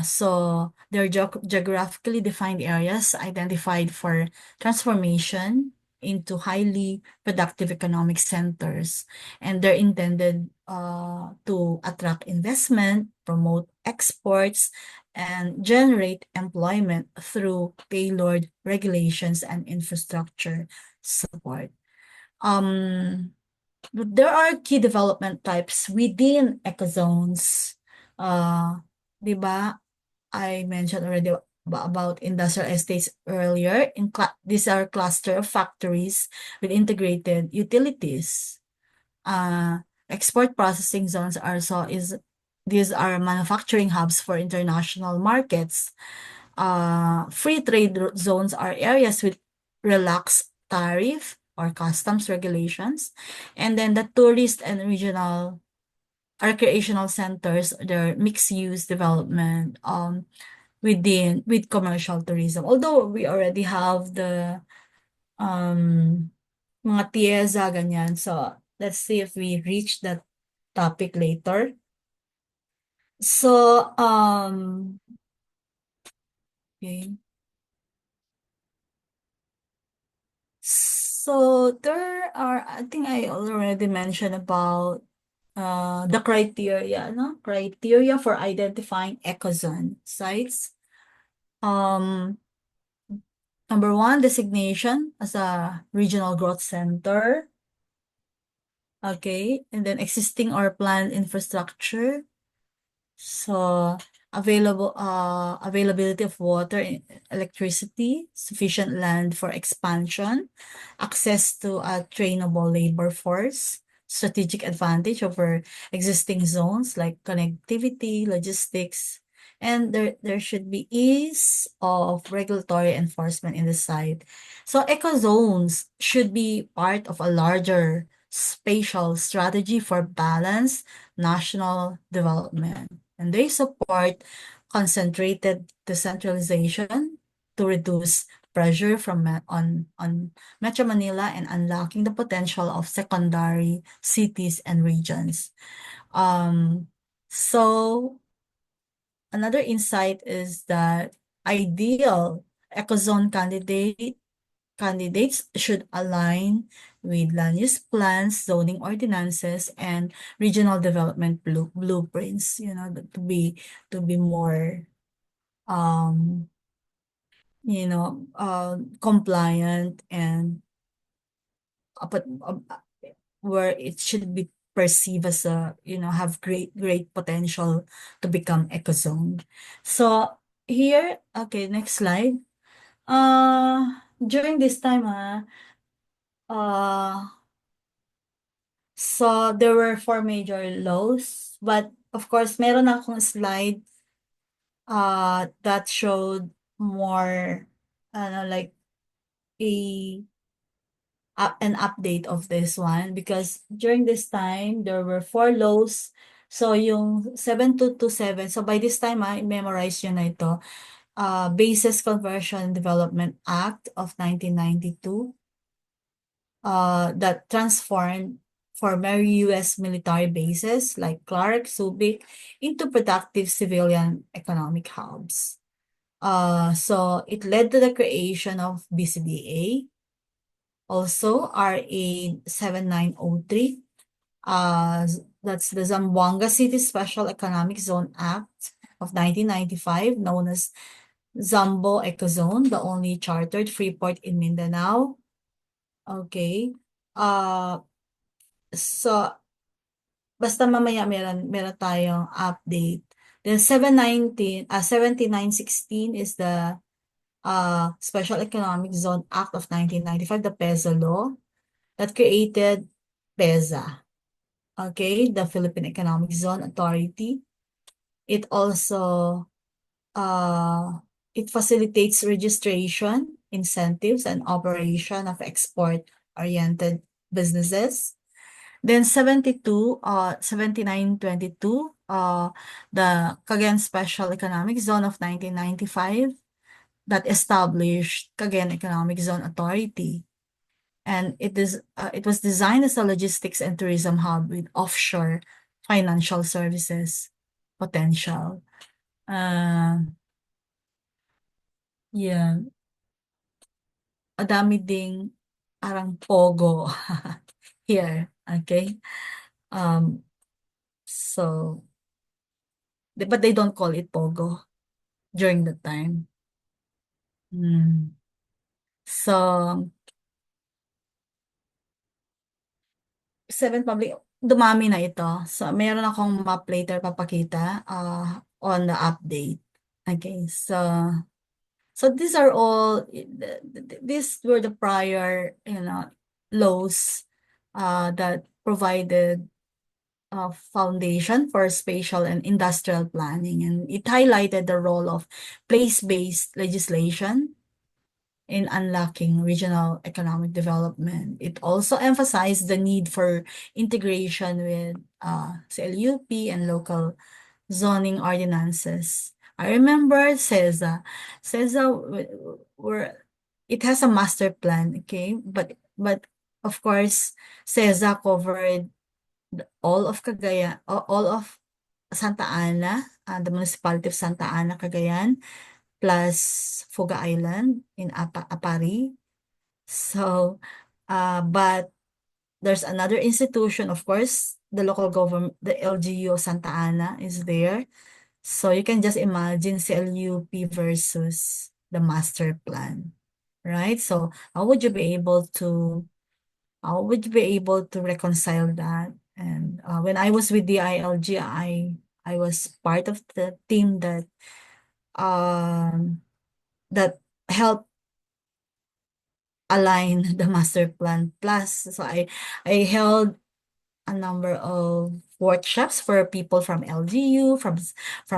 So they're geographically defined areas identified for transformation, into highly productive economic centers, and they're intended to attract investment, promote exports, and generate employment through tailored regulations and infrastructure support. There are key development types within ecozones. Di ba? I mentioned already about industrial estates earlier. These are cluster of factories with integrated utilities. Export processing zones these are manufacturing hubs for international markets. Free trade zones are areas with relaxed tariff or customs regulations. And then the tourist and regional recreational centers, their mixed-use development with commercial tourism. Although we already have the mga tieza, ganyan. So, let's see if we reach that topic later. So, okay. So there are, I think I already mentioned about the criteria, no? Criteria for identifying ecozone sites. Number one, designation as a regional growth center. Okay, and then existing or planned infrastructure. So availability of water and electricity, sufficient land for expansion, access to a trainable labor force, strategic advantage over existing zones like connectivity, logistics, and there should be ease of regulatory enforcement in the site. So eco zones should be part of a larger spatial strategy for balanced national development. And they support concentrated decentralization to reduce pressure on Metro Manila and unlocking the potential of secondary cities and regions. So another insight is that ideal ecozone candidates should align with land use plans, zoning ordinances, and regional development blueprints, to be more compliant and but where it should be perceived as have great potential to become ecozone. So here, okay, next slide. During this time, so there were 4 major laws, but of course, meron akong slide that showed more like an update of this one, because during this time there were 4 laws. So yung 7227, so by this time memorize yun na ito. Bases Conversion Development Act of 1992 that transformed former U.S. military bases like Clark, Subic into productive civilian economic hubs. So it led to the creation of BCDA. Also, RA 7903, that's the Zamboanga City Special Economic Zone Act of 1995, known as Zambo Ecozone, the only chartered free port in Mindanao. Okay. So, basta mamaya meron tayong update. Then 7916 is the Special Economic Zone Act of 1995, the PEZA law, that created PEZA. Okay, the Philippine Economic Zone Authority. It also it facilitates registration, incentives, and operation of export-oriented businesses. Then 7922, the Cagayan Special Economic Zone of 1995 that established Cagayan Economic Zone Authority. And it was designed as a logistics and tourism hub with offshore financial services potential. Yeah. Adami ding parang pogo here. Okay. So, but they don't call it pogo during the time. So, 7 public, dumami na ito. So, meron akong map later papakita on the update. Okay, so these are all, these were the prior, laws that provided a foundation for spatial and industrial planning, and it highlighted the role of place-based legislation in unlocking regional economic development. It also emphasized the need for integration with CLUP and local zoning ordinances. I remember CESA. CESA it has a master plan, okay? But of course, CESA covered all of Cagayan, all of Santa Ana, the municipality of Santa Ana, Cagayan, plus Fuga Island in Apari. So, but there's another institution, of course, the local government, the LGU of Santa Ana is there. So you can just imagine CLUP versus the master plan, right? So how would you be able to reconcile that? And when I was with the ILG, I was part of the team um that helped align the master plan. Plus, so I held a number of workshops for people from LGU, from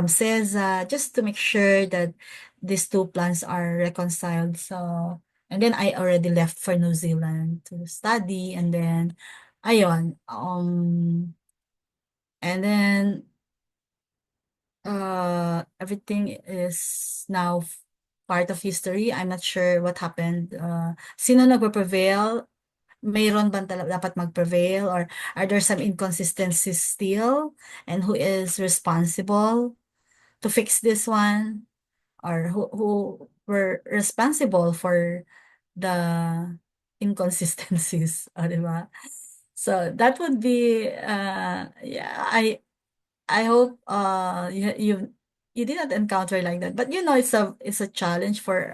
CESA, just to make sure that these two plans are reconciled. So, and then I already left for New Zealand to study, and then ayun, and then everything is now part of history. I'm not sure what happened. Sino nagpe-prevail? Mayroon bang dapat mag-prevail, or are there some inconsistencies still? And who is responsible to fix this one? Or who were responsible for the inconsistencies, di ba? So that would be yeah, I hope you did not encounter like that. But it's a challenge for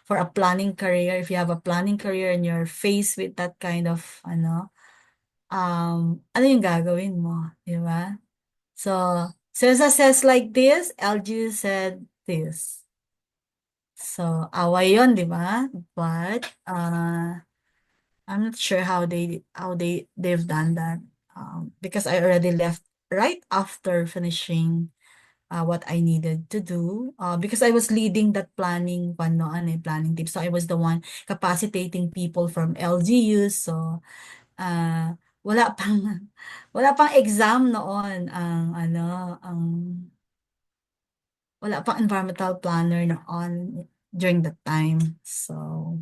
a planning career. If you have a planning career and you're faced with that kind of ano yung gagawin mo, di ba? So CESA says like this, LG said this. So away yon, di ba? But I'm not sure how they've done that, because I already left right after finishing what I needed to do, because I was leading that planning planning team. So I was the one capacitating people from LGUs. So wala pang wala pang exam noon, wala pang environmental planner noon during that time. So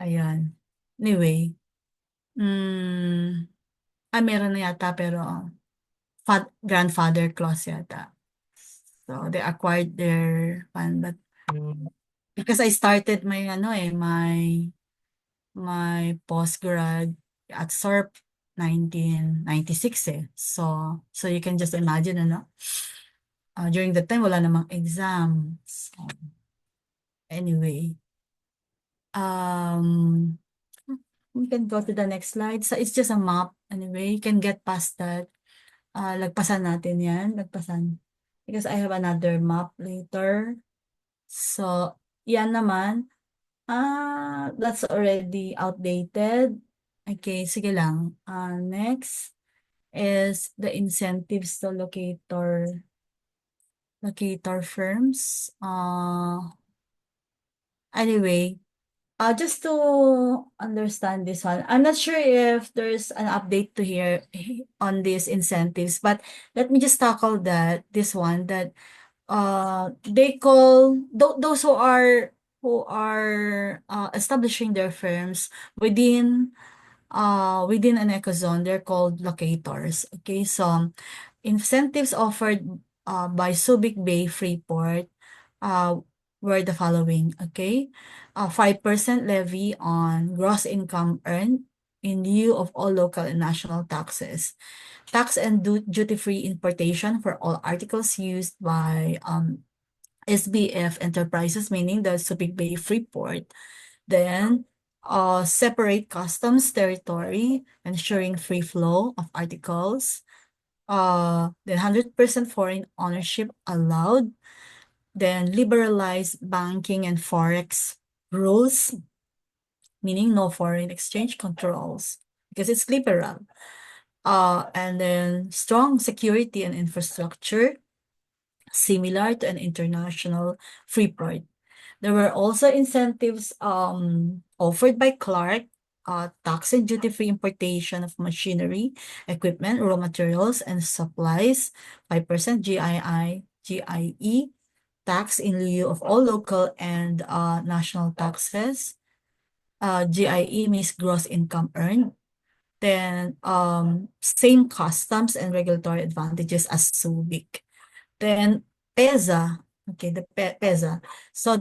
ayan. Anyway, meron na yata, pero grandfather clause yata. So they acquired their fund, but because I started my postgrad at SORP 1996 eh. So you can just imagine, during that time wala namang exam. So anyway, we can go to the next slide. So it's just a map. Anyway, you can get past that. Lagpasan natin yan. Lagpasan. Because I have another map later. So, yan naman. That's already outdated. Okay, sige lang. Next is the incentives to locator firms. Anyway, just to understand this one, I'm not sure if there's an update to hear on these incentives, but let me just tackle this one that they call those who are establishing their firms within an ecozone. They're called locators. Okay, so incentives offered by Subic Bay Freeport were the following, okay? 5% levy on gross income earned in lieu of all local and national taxes. Tax and duty-free importation for all articles used by SBF enterprises, meaning the Subic Bay Freeport. Then, separate customs territory, ensuring free flow of articles. Then 100% foreign ownership allowed. Then liberalize banking and forex rules, meaning no foreign exchange controls because it's liberal. And then strong security and infrastructure, similar to an international free port. There were also incentives offered by Clark, tax and duty-free importation of machinery, equipment, raw materials, and supplies, 5% GIE, tax in lieu of all local and national taxes. GIE means gross income earned. Then same customs and regulatory advantages as Subic. Then PEZA, okay, the PEZA. So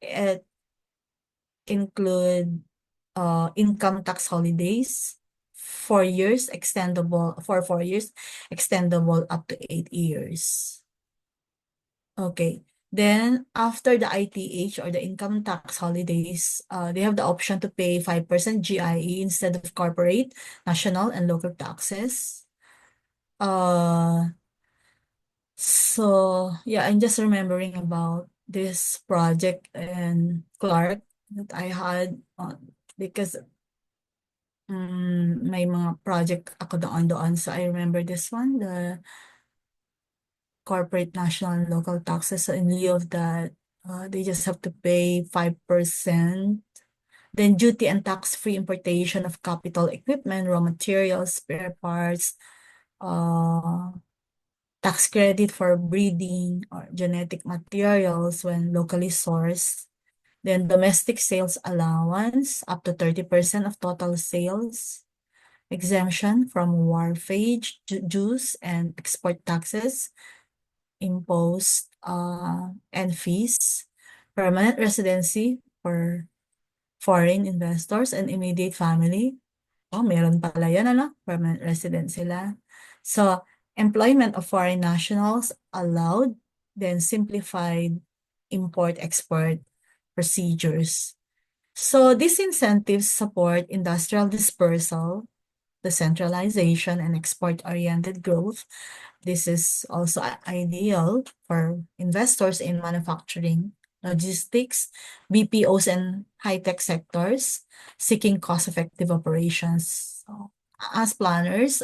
it include income tax holidays, 4 years extendable for 4 years, extendable up to 8 years. Okay. Then after the ITH or the income tax holidays, they have the option to pay 5% GIE instead of corporate, national, and local taxes. So yeah, I'm just remembering about this project and Clark that I had because may mga project ako doon. So I remember this one, the corporate, national, and local taxes. So in lieu of that, they just have to pay 5%. Then duty and tax-free importation of capital equipment, raw materials, spare parts, tax credit for breeding or genetic materials when locally sourced. Then domestic sales allowance up to 30% of total sales. Exemption from wharfage dues and export taxes imposed and fees. Permanent residency for foreign investors and immediate family. Oh, meron pala yan, ano? Permanent resident sila. So, employment of foreign nationals allowed, then simplified import-export procedures. So, these incentives support industrial dispersal, decentralization, and export-oriented growth. This is also ideal for investors in manufacturing, logistics, BPOs, and high-tech sectors seeking cost-effective operations. So, as planners,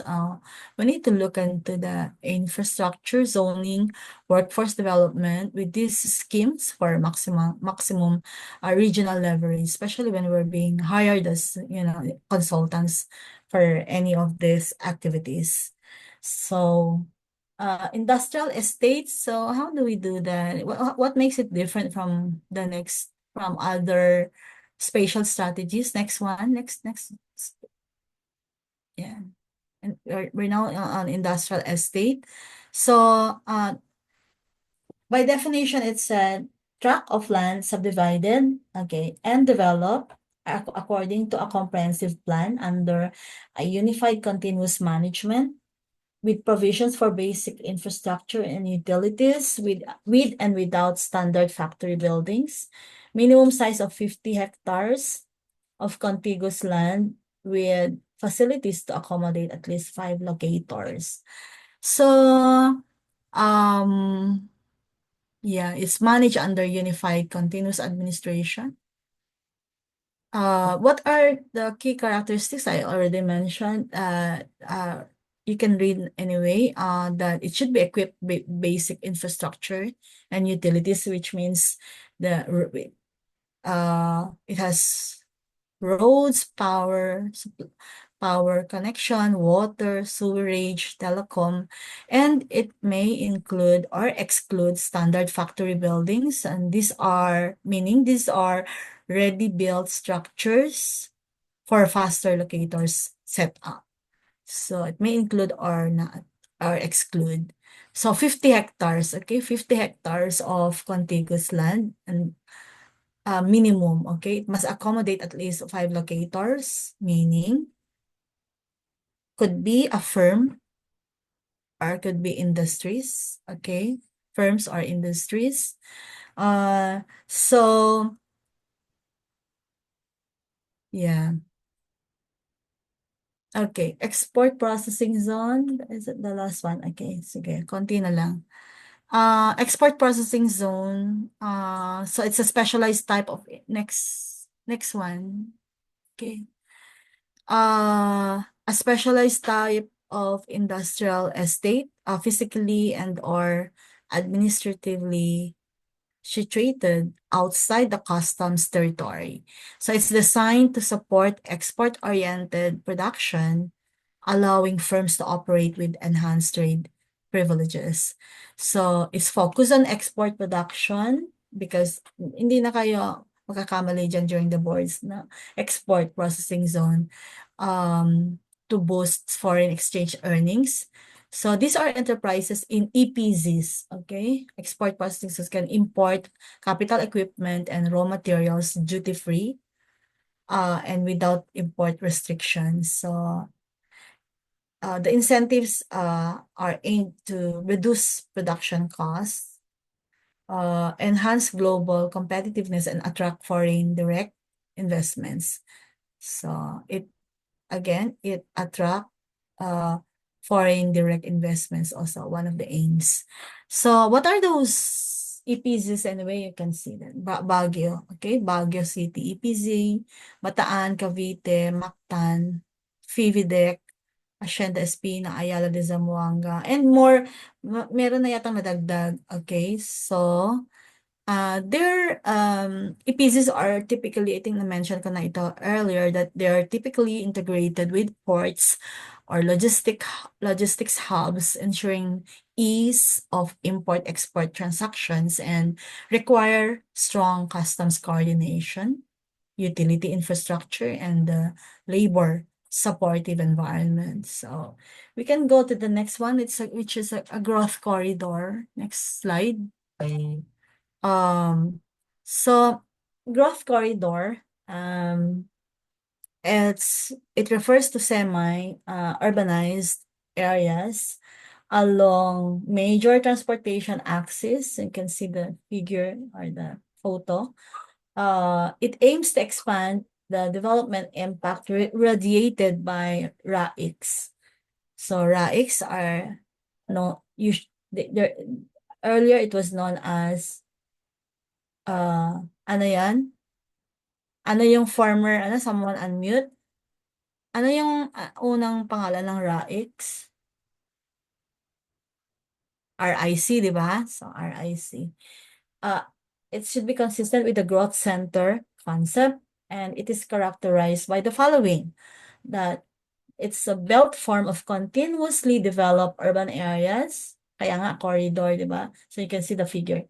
we need to look into the infrastructure, zoning, workforce development with these schemes for maximum regional leverage, especially when we're being hired as consultants for any of these activities. So industrial estates. So how do we do that? What makes it different from other spatial strategies? Next one, next. Yeah, and we're now on industrial estate. So by definition, it's a tract of land subdivided, okay, and developed according to a comprehensive plan under a unified continuous management with provisions for basic infrastructure and utilities with and without standard factory buildings, minimum size of 50 hectares of contiguous land with facilities to accommodate at least 5 locators. So, yeah, it's managed under unified continuous administration. What are the key characteristics I already mentioned? You can read anyway, that it should be equipped with basic infrastructure and utilities, which means it has roads, power connection, water, sewerage, telecom, and it may include or exclude standard factory buildings. And these are ready-built structures for faster locators set up. So it may include or not, or exclude. So 50 hectares, okay, 50 hectares of contiguous land and minimum, okay, it must accommodate at least 5 locators, meaning could be a firm or could be industries, okay, firms or industries. So yeah. Okay, export processing zone, is it the last one? Okay, sige, konti na lang. Export processing zone, so it's a specialized type of next one. Okay. A specialized type of industrial estate, physically and or administratively situated outside the customs territory. So it's designed to support export-oriented production, allowing firms to operate with enhanced trade privileges. So it's focused on export production because hindi na kayo magkakamali dyan during the boards na export processing zone to boost foreign exchange earnings. So these are enterprises in EPZs, okay? Export processing zones can import capital equipment and raw materials duty-free and without import restrictions. So the incentives are aimed to reduce production costs, enhance global competitiveness, and attract foreign direct investments. So it attract foreign direct investments, also one of the aims. So what are those EPZs anyway? You can see them. Baguio, okay? Baguio City EPZ, Bataan, Cavite, Mactan, Fividec, Hacienda Espina, Ayala de Zamboanga, and more. Meron na yatang nadagdag, okay? So, their EPZs are typically, I think na-mention ko na ito earlier, that they are typically integrated with ports or logistics hubs, ensuring ease of import-export transactions and require strong customs coordination, utility infrastructure, and labor supportive environment. So we can go to the next one, which is a growth corridor. Next slide. So growth corridor, it refers to urbanized areas along major transportation axis. You can see the figure or the photo. It aims to expand the development impact radiated by RAICs. So RAICs are earlier it was known as ano yan? Ano yung former, someone unmute? Ano yung unang pangalan ng RAICs? RIC, di ba? So, RIC. It should be consistent with the growth center concept, and it is characterized by the following: that it's a belt form of continuously developed urban areas. Kaya nga, corridor, di ba? So, you can see the figure.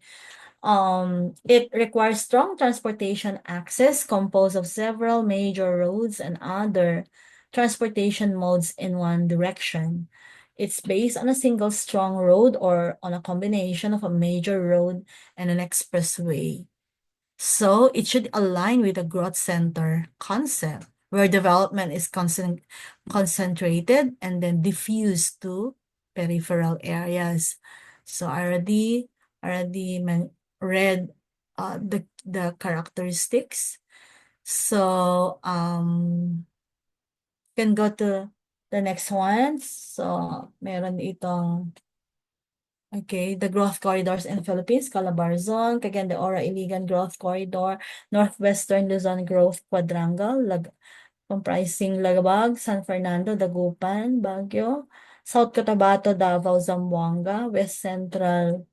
It requires strong transportation access composed of several major roads and other transportation modes in one direction. It's based on a single strong road or on a combination of a major road and an expressway. So it should align with the growth center concept, where development is concentrated and then diffused to peripheral areas. So I already read the characteristics. So can go to the next one. So meron itong the growth corridors in the Philippines: Calabarzon, Cagayan de Oro Iligan Growth Corridor, Northwestern Luzon Growth Quadrangle, comprising Lagabag, San Fernando, Dagupan, Baguio, South Cotabato, Davao, Zamboanga, West Central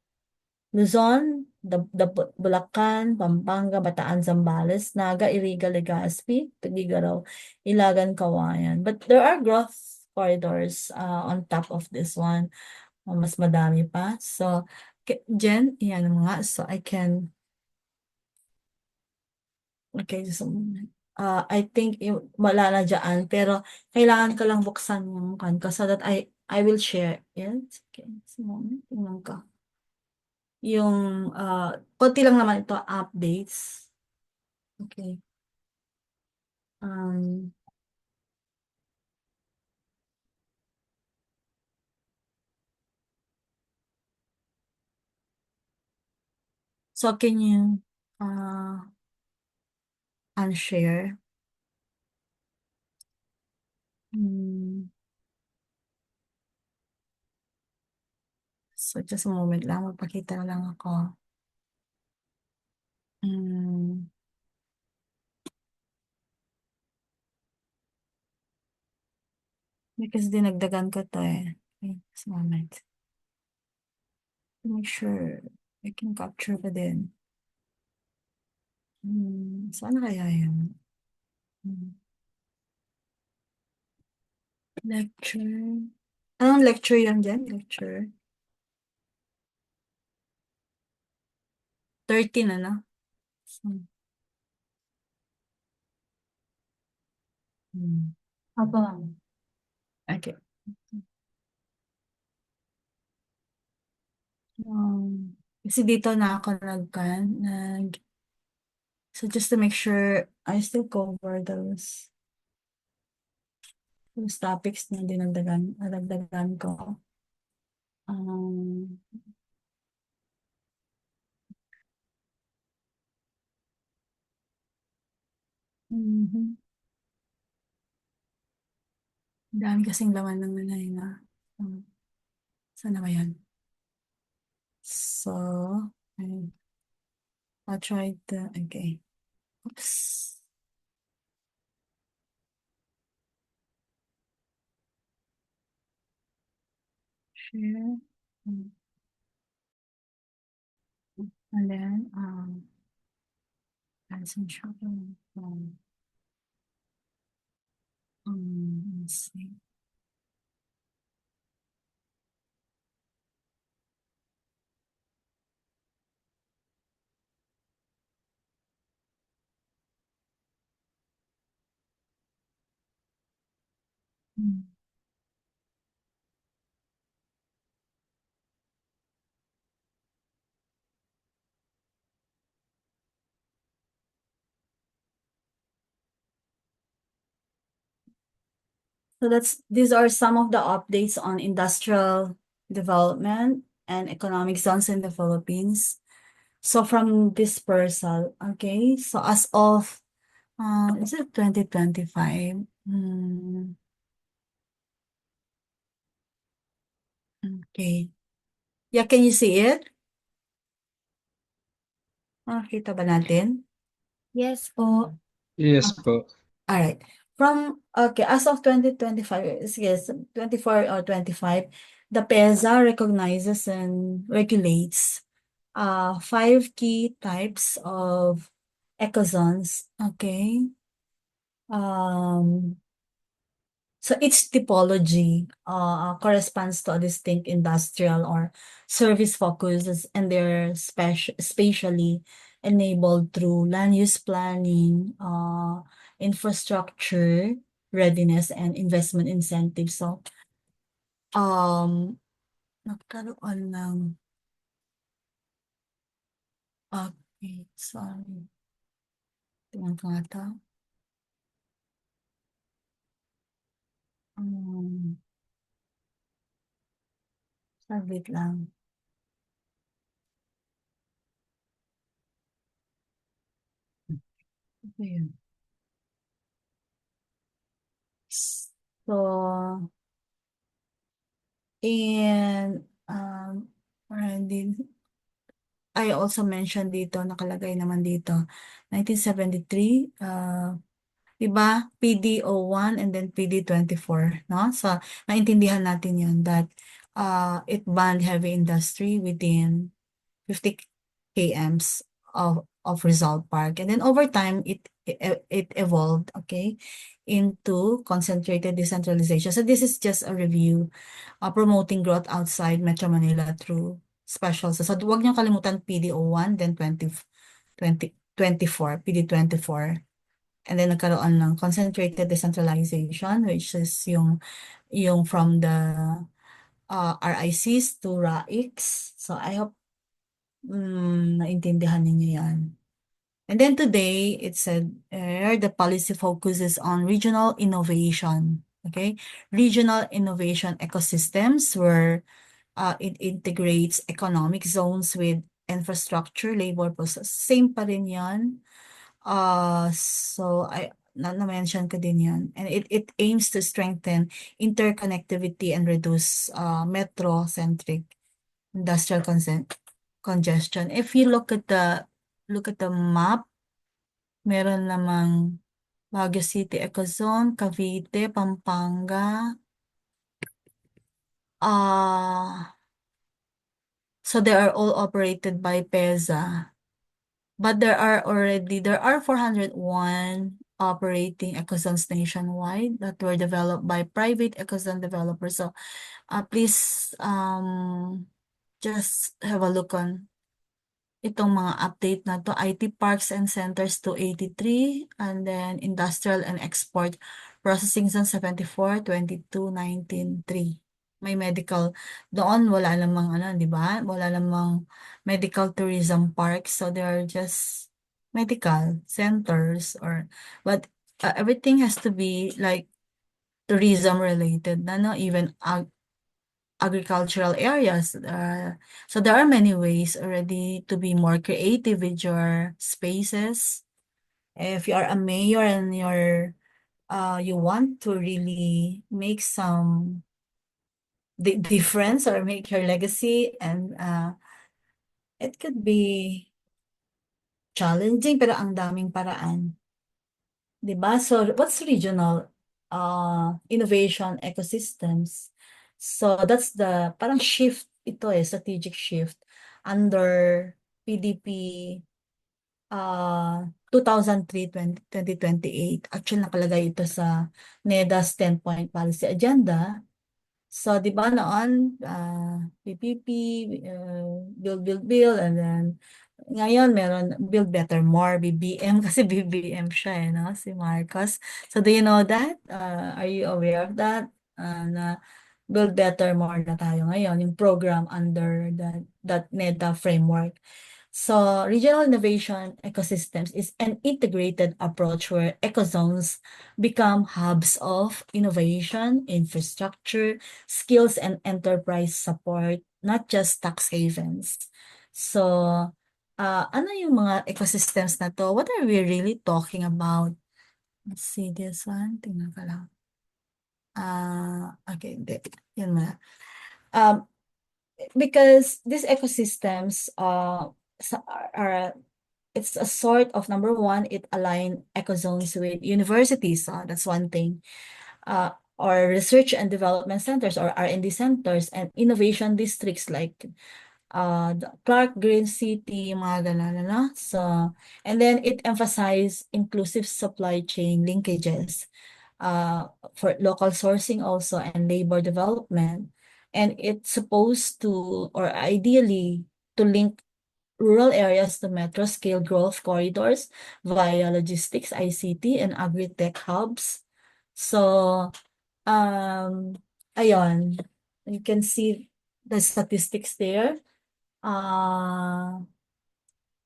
Luzon, Bulacan, Pampanga, Bataan, Zambales, Naga, Iriga, Legazpi, Tuguegarao, Ilagan, Kawayan. But there are growth corridors on top of this one. Mas madami pa. So, Jen, yan mga. So, I can... Okay, so, I think wala na dyan. Pero, kailangan ko lang buksan yung kan ko so that I will share it. Okay, so moment, tingnan ko. Yung, konti lang naman ito, updates. Okay. Um, so can you, unshare? So just a moment lang, magpakita na lang ako. Because dinagdagan ko to eh. Okay, just a moment. To make sure I can capture pa din. Saan kaya yun? Lecture. Anong lecture yan dyan? Lecture. 13 ano? So, Apa? Okay. Kasi dito na ako so just to make sure I still cover those topics na nadagdagan ko. Dami kasing laman ng nanay na. Sana ba yan? So, I'll try the, okay. Oops. Share. And then, add some shopping. Let's see. So these are some of the updates on industrial development and economic zones in the Philippines. So from dispersal, okay, so as of, is it 2025? Okay. Yeah, can you see it? Nakita ba natin? Yes po. Yes po. All right. Okay, as of 2025, yes, 24 or 25, the PEZA recognizes and regulates 5 key types of ecozones. Okay. So each typology corresponds to a distinct industrial or service focuses, and they're spatially enabled through land use planning, infrastructure readiness, and investment incentives. So, nagkaroon ng, okay, sorry. Tingnan ko nga ito. Saglit lang. Ito yun. So, and I also mentioned dito, nakalagay naman dito, 1973, diba? PDO1 and then PD24, no? So, naintindihan natin yun that it banned heavy industry within 50 kms of Rizal Park. And then over time, it evolved, okay, into concentrated decentralization. So this is just a review, promoting growth outside Metro Manila through special. So huwag niyong kalimutan PDO1, then 2024, PD24. And then nagkaroon ng concentrated decentralization, which is yung from the RICs to RAICs. So I hope naintindihan ninyo yan. And then today, it said the policy focuses on regional innovation. Okay, regional innovation ecosystems where it integrates economic zones with infrastructure, labor process. Same pa rin yan. So na-mention ko din yan. And it aims to strengthen interconnectivity and reduce metro-centric industrial congestion. If you look at the map, meron namang Baguio City Ecozone, Cavite, Pampanga. So they are all operated by PEZA. But there are 401 operating ecozones nationwide that were developed by private ecozone developers. So please just have a look on itong mga update na to. IT parks and centers 283, and then industrial and export processing zone 74, 22, 19, 3. May medical doon, wala namang di ba? Wala namang medical tourism parks, so they are just medical centers but everything has to be like tourism related no? Even agricultural areas. So there are many ways already to be more creative with your spaces. If you are a mayor and you want to really make some difference or make your legacy, and it could be challenging pero ang daming paraan. Diba? So what's regional innovation ecosystems? So that's the parang shift ito strategic shift under PDP 2003-2028. Actually nakalagay ito sa NEDA's 10-point policy agenda. So di ba noon PPP, build, and then ngayon meron Build Better More, BBM, kasi BBM siya no? Si Marcos. So do you know that? Are you aware of that? Na Build Better More na tayo ngayon, yung program under that NEDA framework. So regional innovation ecosystems is an integrated approach where ecozones become hubs of innovation, infrastructure, skills, and enterprise support, not just tax havens. So ano yung mga ecosystems na to? What are we really talking about? Let's see this one. Tingnan ka lang. Okay, yun na. Because these ecosystems are it's a sort of, number one, it align ecozones with universities. That's one thing. Or research and development centers or R&D centers and innovation districts like the Clark Green City, mga ganun, no? So, and then it emphasizes inclusive supply chain linkages for local sourcing also and labor development. And it's supposed to, or ideally, to link rural areas to metro scale growth corridors via logistics, ICT, and agri-tech hubs. So, ayun, you can see the statistics there.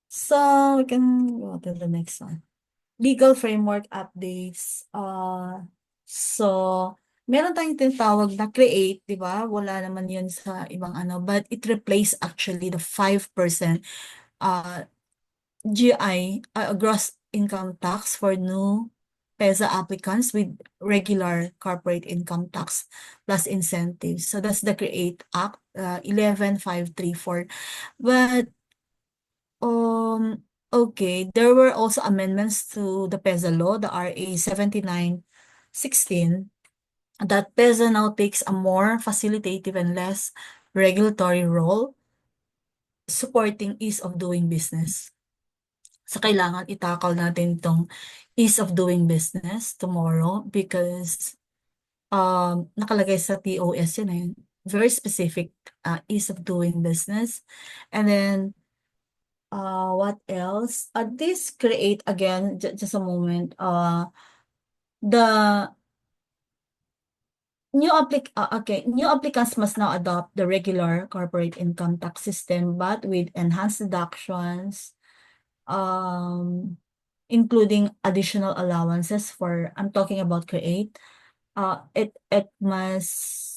So we can go to the next one. Legal framework updates. So meron tayong tinatawag na create, di ba? Wala naman yun sa ibang but it replaced actually the 5% GI, gross income tax for new PEZA applicants with regular corporate income tax plus incentives. So that's the CREATE Act 11534. But okay, there were also amendments to the PEZA law, the RA 7916, that PEZA now takes a more facilitative and less regulatory role, supporting ease of doing business. So kailangan itakal natin itong ease of doing business tomorrow because nakalagay sa TOS yun very specific ease of doing business. And then what else? This create again, just a moment, the New applicants must now adopt the regular corporate income tax system, but with enhanced deductions, including additional allowances for, I'm talking about Create. It must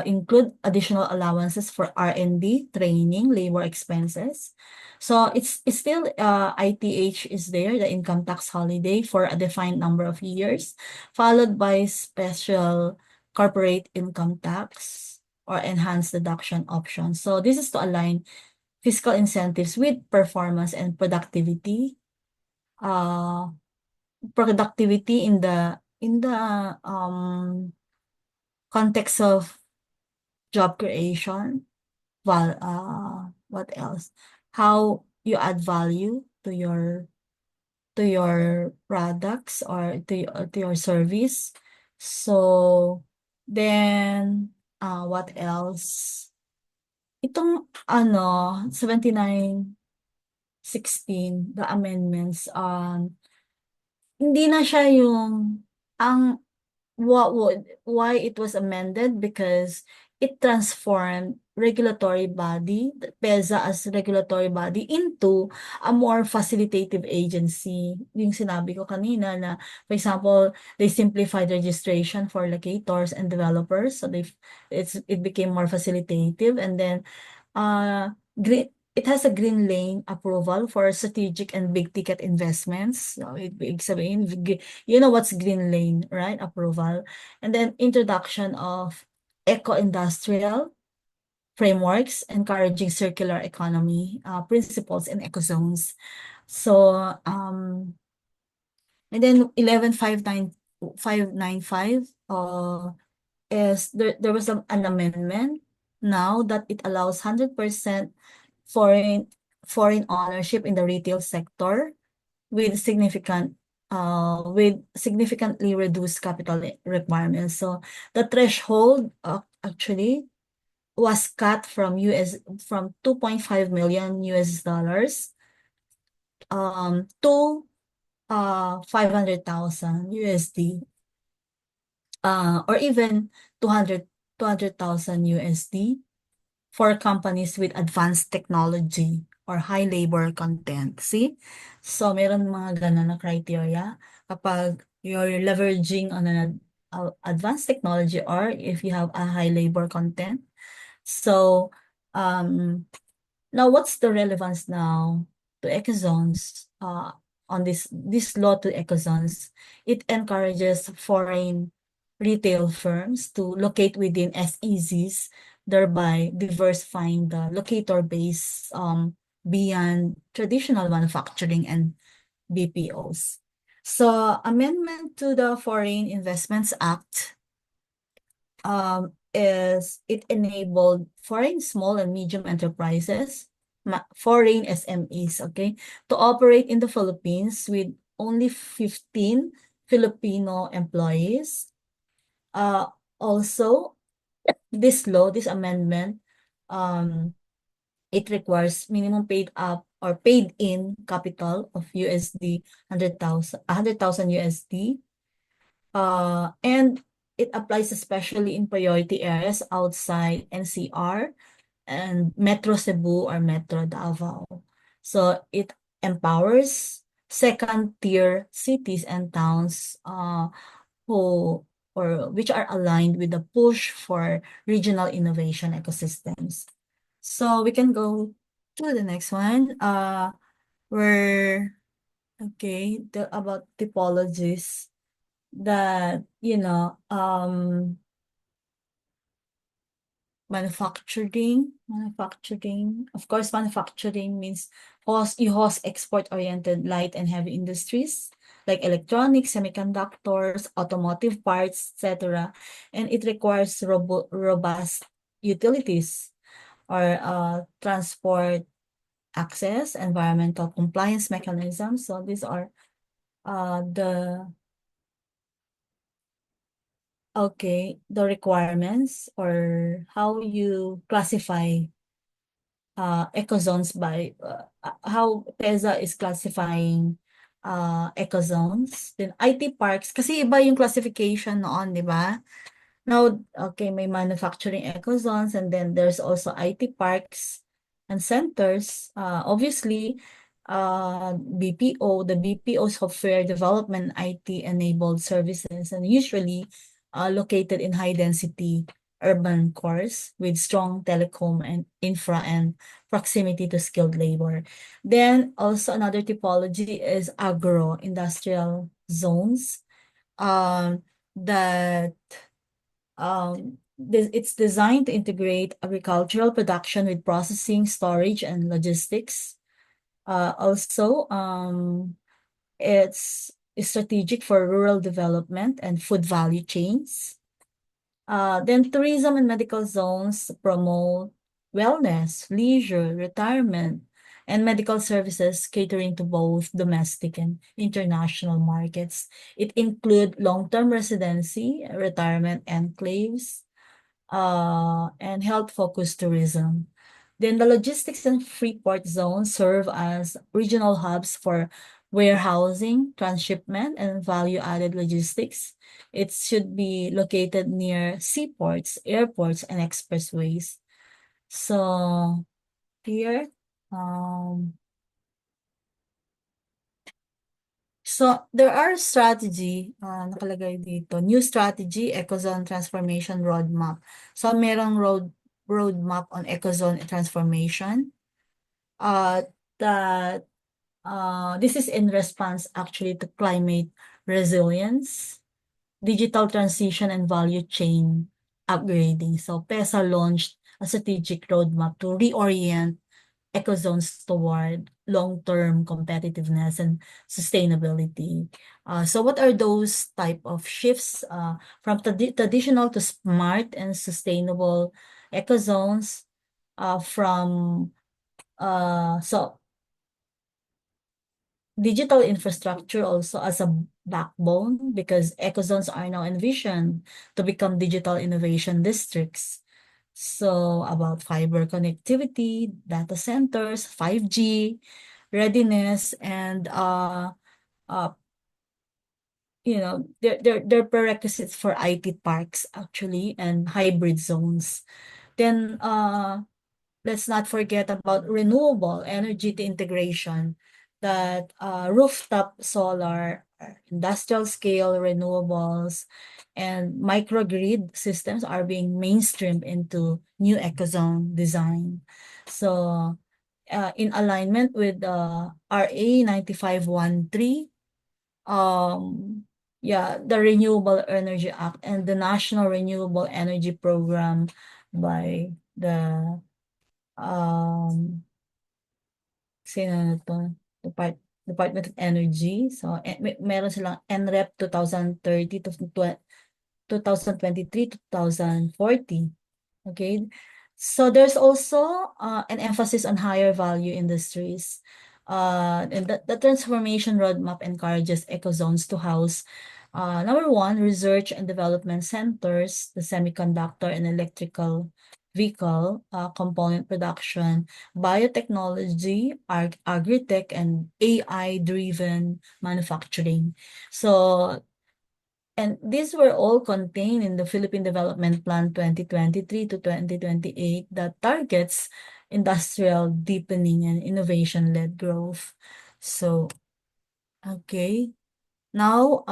include additional allowances for R&D, training, labor expenses. So it's still ITH is there, the income tax holiday for a defined number of years, followed by special corporate income tax or enhanced deduction options. So this is to align fiscal incentives with performance and productivity. Productivity in the context of job creation. Well, what else? How you add value to your products or to your service. So then what else? Itong 7916, the amendments, hindi na siya yung ang why it was amended, because it transformed regulatory body, the PEZA as regulatory body, into a more facilitative agency. Yung sinabi ko kanina na, for example, they simplified registration for locators and developers, so it became more facilitative, and then it has a green lane approval for strategic and big ticket investments. So ibig sabihin, you know what's green lane, right? Approval. And then introduction of eco-industrial frameworks, encouraging circular economy principles and ecozones. So and then 11.595 is there was an amendment now that it allows 100% foreign ownership in the retail sector with significantly reduced capital requirements. So the threshold actually was cut from 2.5 million US dollars to 500,000 USD or even 200,000 USD for companies with advanced technology or high labor content. See? So, meron mga ganun na criteria kapag you're leveraging on an advanced technology or if you have a high labor content. So, now what's the relevance now to ecozones on this law to ecozones? It encourages foreign retail firms to locate within SEZs, thereby diversifying the locator base beyond traditional manufacturing and BPOs. So, amendment to the Foreign Investments Act is it enabled foreign small and medium enterprises, foreign SMEs, okay, to operate in the Philippines with only 15 Filipino employees. Also, this amendment, it requires minimum paid up or paid in capital of USD 100,000 USD. And it applies especially in priority areas outside NCR and Metro Cebu or Metro Davao. So it empowers second-tier cities and towns which are aligned with the push for regional innovation ecosystems. So we can go to the next one. About typologies that, manufacturing. Of course, manufacturing means you host export-oriented light and heavy industries like electronics, semiconductors, automotive parts, etc. And it requires robust utilities or transport access, environmental compliance mechanisms. So these are the requirements or how you classify ecozones by how PEZA is classifying ecozones. Then IT parks, kasi iba yung classification noon, di ba? Now, okay, may manufacturing ecozones, and then there's also IT parks and centers. Obviously, BPO, the BPO software development IT-enabled services, and usually located in high-density urban cores with strong telecom and infra and proximity to skilled labor. Then also another typology is agro-industrial zones that it's designed to integrate agricultural production with processing, storage, and logistics. Also, it's strategic for rural development and food value chains. Then tourism and medical zones promote wellness, leisure, retirement, and medical services catering to both domestic and international markets. It include long-term residency, retirement enclaves, and health-focused tourism. Then the logistics and free port zones serve as regional hubs for warehousing, transshipment, and value-added logistics. It should be located near seaports, airports, and expressways. So here, so there are strategy, nakalagay dito, new strategy, Ecozone transformation roadmap. So merong roadmap on Ecozone transformation. That this is in response actually to climate resilience, digital transition, and value chain upgrading. So PESA launched a strategic roadmap to reorient ecozones toward long-term competitiveness and sustainability. So what are those type of shifts from traditional to smart and sustainable ecozones? So digital infrastructure also as a backbone, because ecozones are now envisioned to become digital innovation districts. So about fiber connectivity, data centers, 5G, readiness, and they're prerequisites for IT parks actually and hybrid zones. Then let's not forget about renewable energy integration, that rooftop solar, industrial scale renewables, and microgrid systems are being mainstreamed into new ecozone design. So in alignment with RA 9513, the Renewable Energy Act and the National Renewable Energy Program by the sino na to? Department of Energy. So meron silang NREP 2030 to 2023 to 2040. Okay. So there's also an emphasis on higher value industries. And the transformation roadmap encourages ecozones to house number one, research and development centers, the semiconductor and electrical vehicle component production, biotechnology, agri-tech, and AI-driven manufacturing. So, and these were all contained in the Philippine Development Plan 2023 to 2028 that targets industrial deepening and innovation-led growth. So, okay. Now,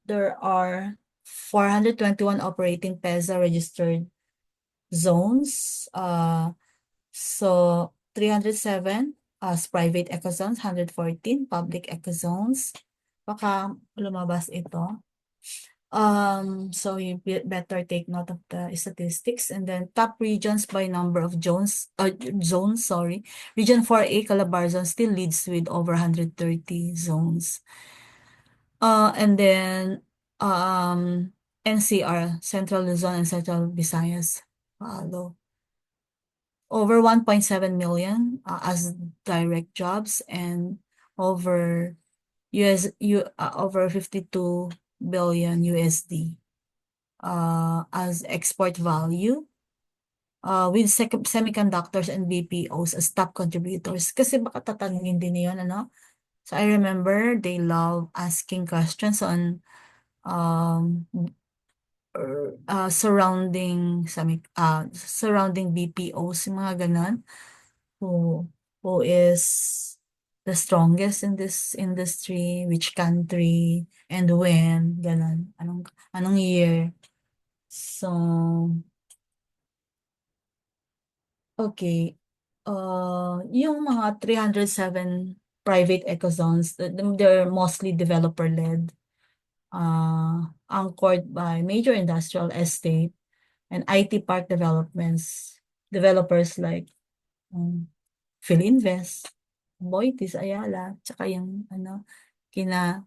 there are 421 operating PEZA registered zones. So 307 as private ecozones, 114 public ecozones. Baka lumabas ito. So you better take note of the statistics. And then top regions by number of zones, sorry. Region 4A, Calabarzon still leads with over 130 zones. And then NCR, Central Luzon and Central Visayas follow. Over 1.7 million as direct jobs, and over over 52 billion USD as export value, with semiconductors and BPOs as top contributors. Kasi baka tatanungin din yun, ano? So I remember they love asking questions on surrounding BPOs, yung mga ganon, who is the strongest in this industry, which country, and when, ganon, anong year. So, okay. Yung mga 307 private ecozones, they're mostly developer-led, anchored by major industrial estate and IT park developers like Philinvest, Boitis, Ayala, tsaka yung kina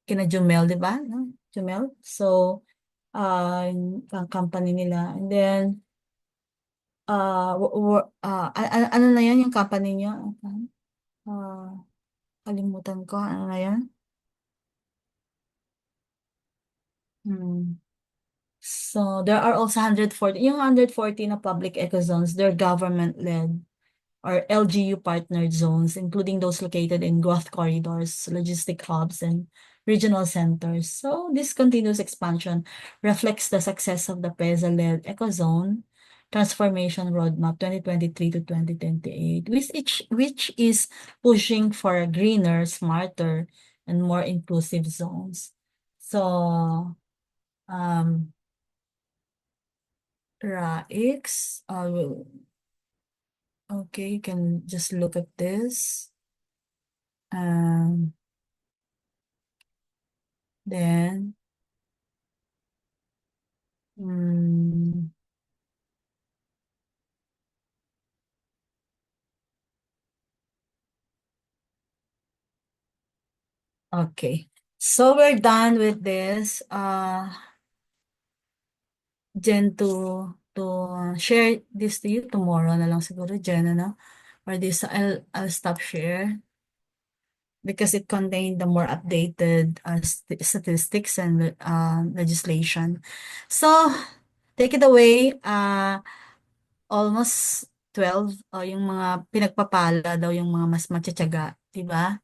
Jumel, di ba? No? Jumel. So, yung company nila. And then, ano na yan yung company niya? Kalimutan ko, ano na yan? So, there are also 140, yung 140 na public ecozones, they're government-led or LGU partnered zones, including those located in growth corridors, logistic hubs, and regional centers. So, this continuous expansion reflects the success of the PEZA-led ecozone transformation roadmap 2023 to 2028, which is pushing for greener, smarter, and more inclusive zones. So, Raix, okay, you can just look at this. Then, okay. So we're done with this. Jen, to share this to you tomorrow na lang siguro, Jen, ano? Or this, I'll stop share because it contained the more updated statistics and legislation. So, take it away. Almost 12, yung mga pinagpapala daw yung mga mas matiyatiyaga, di ba?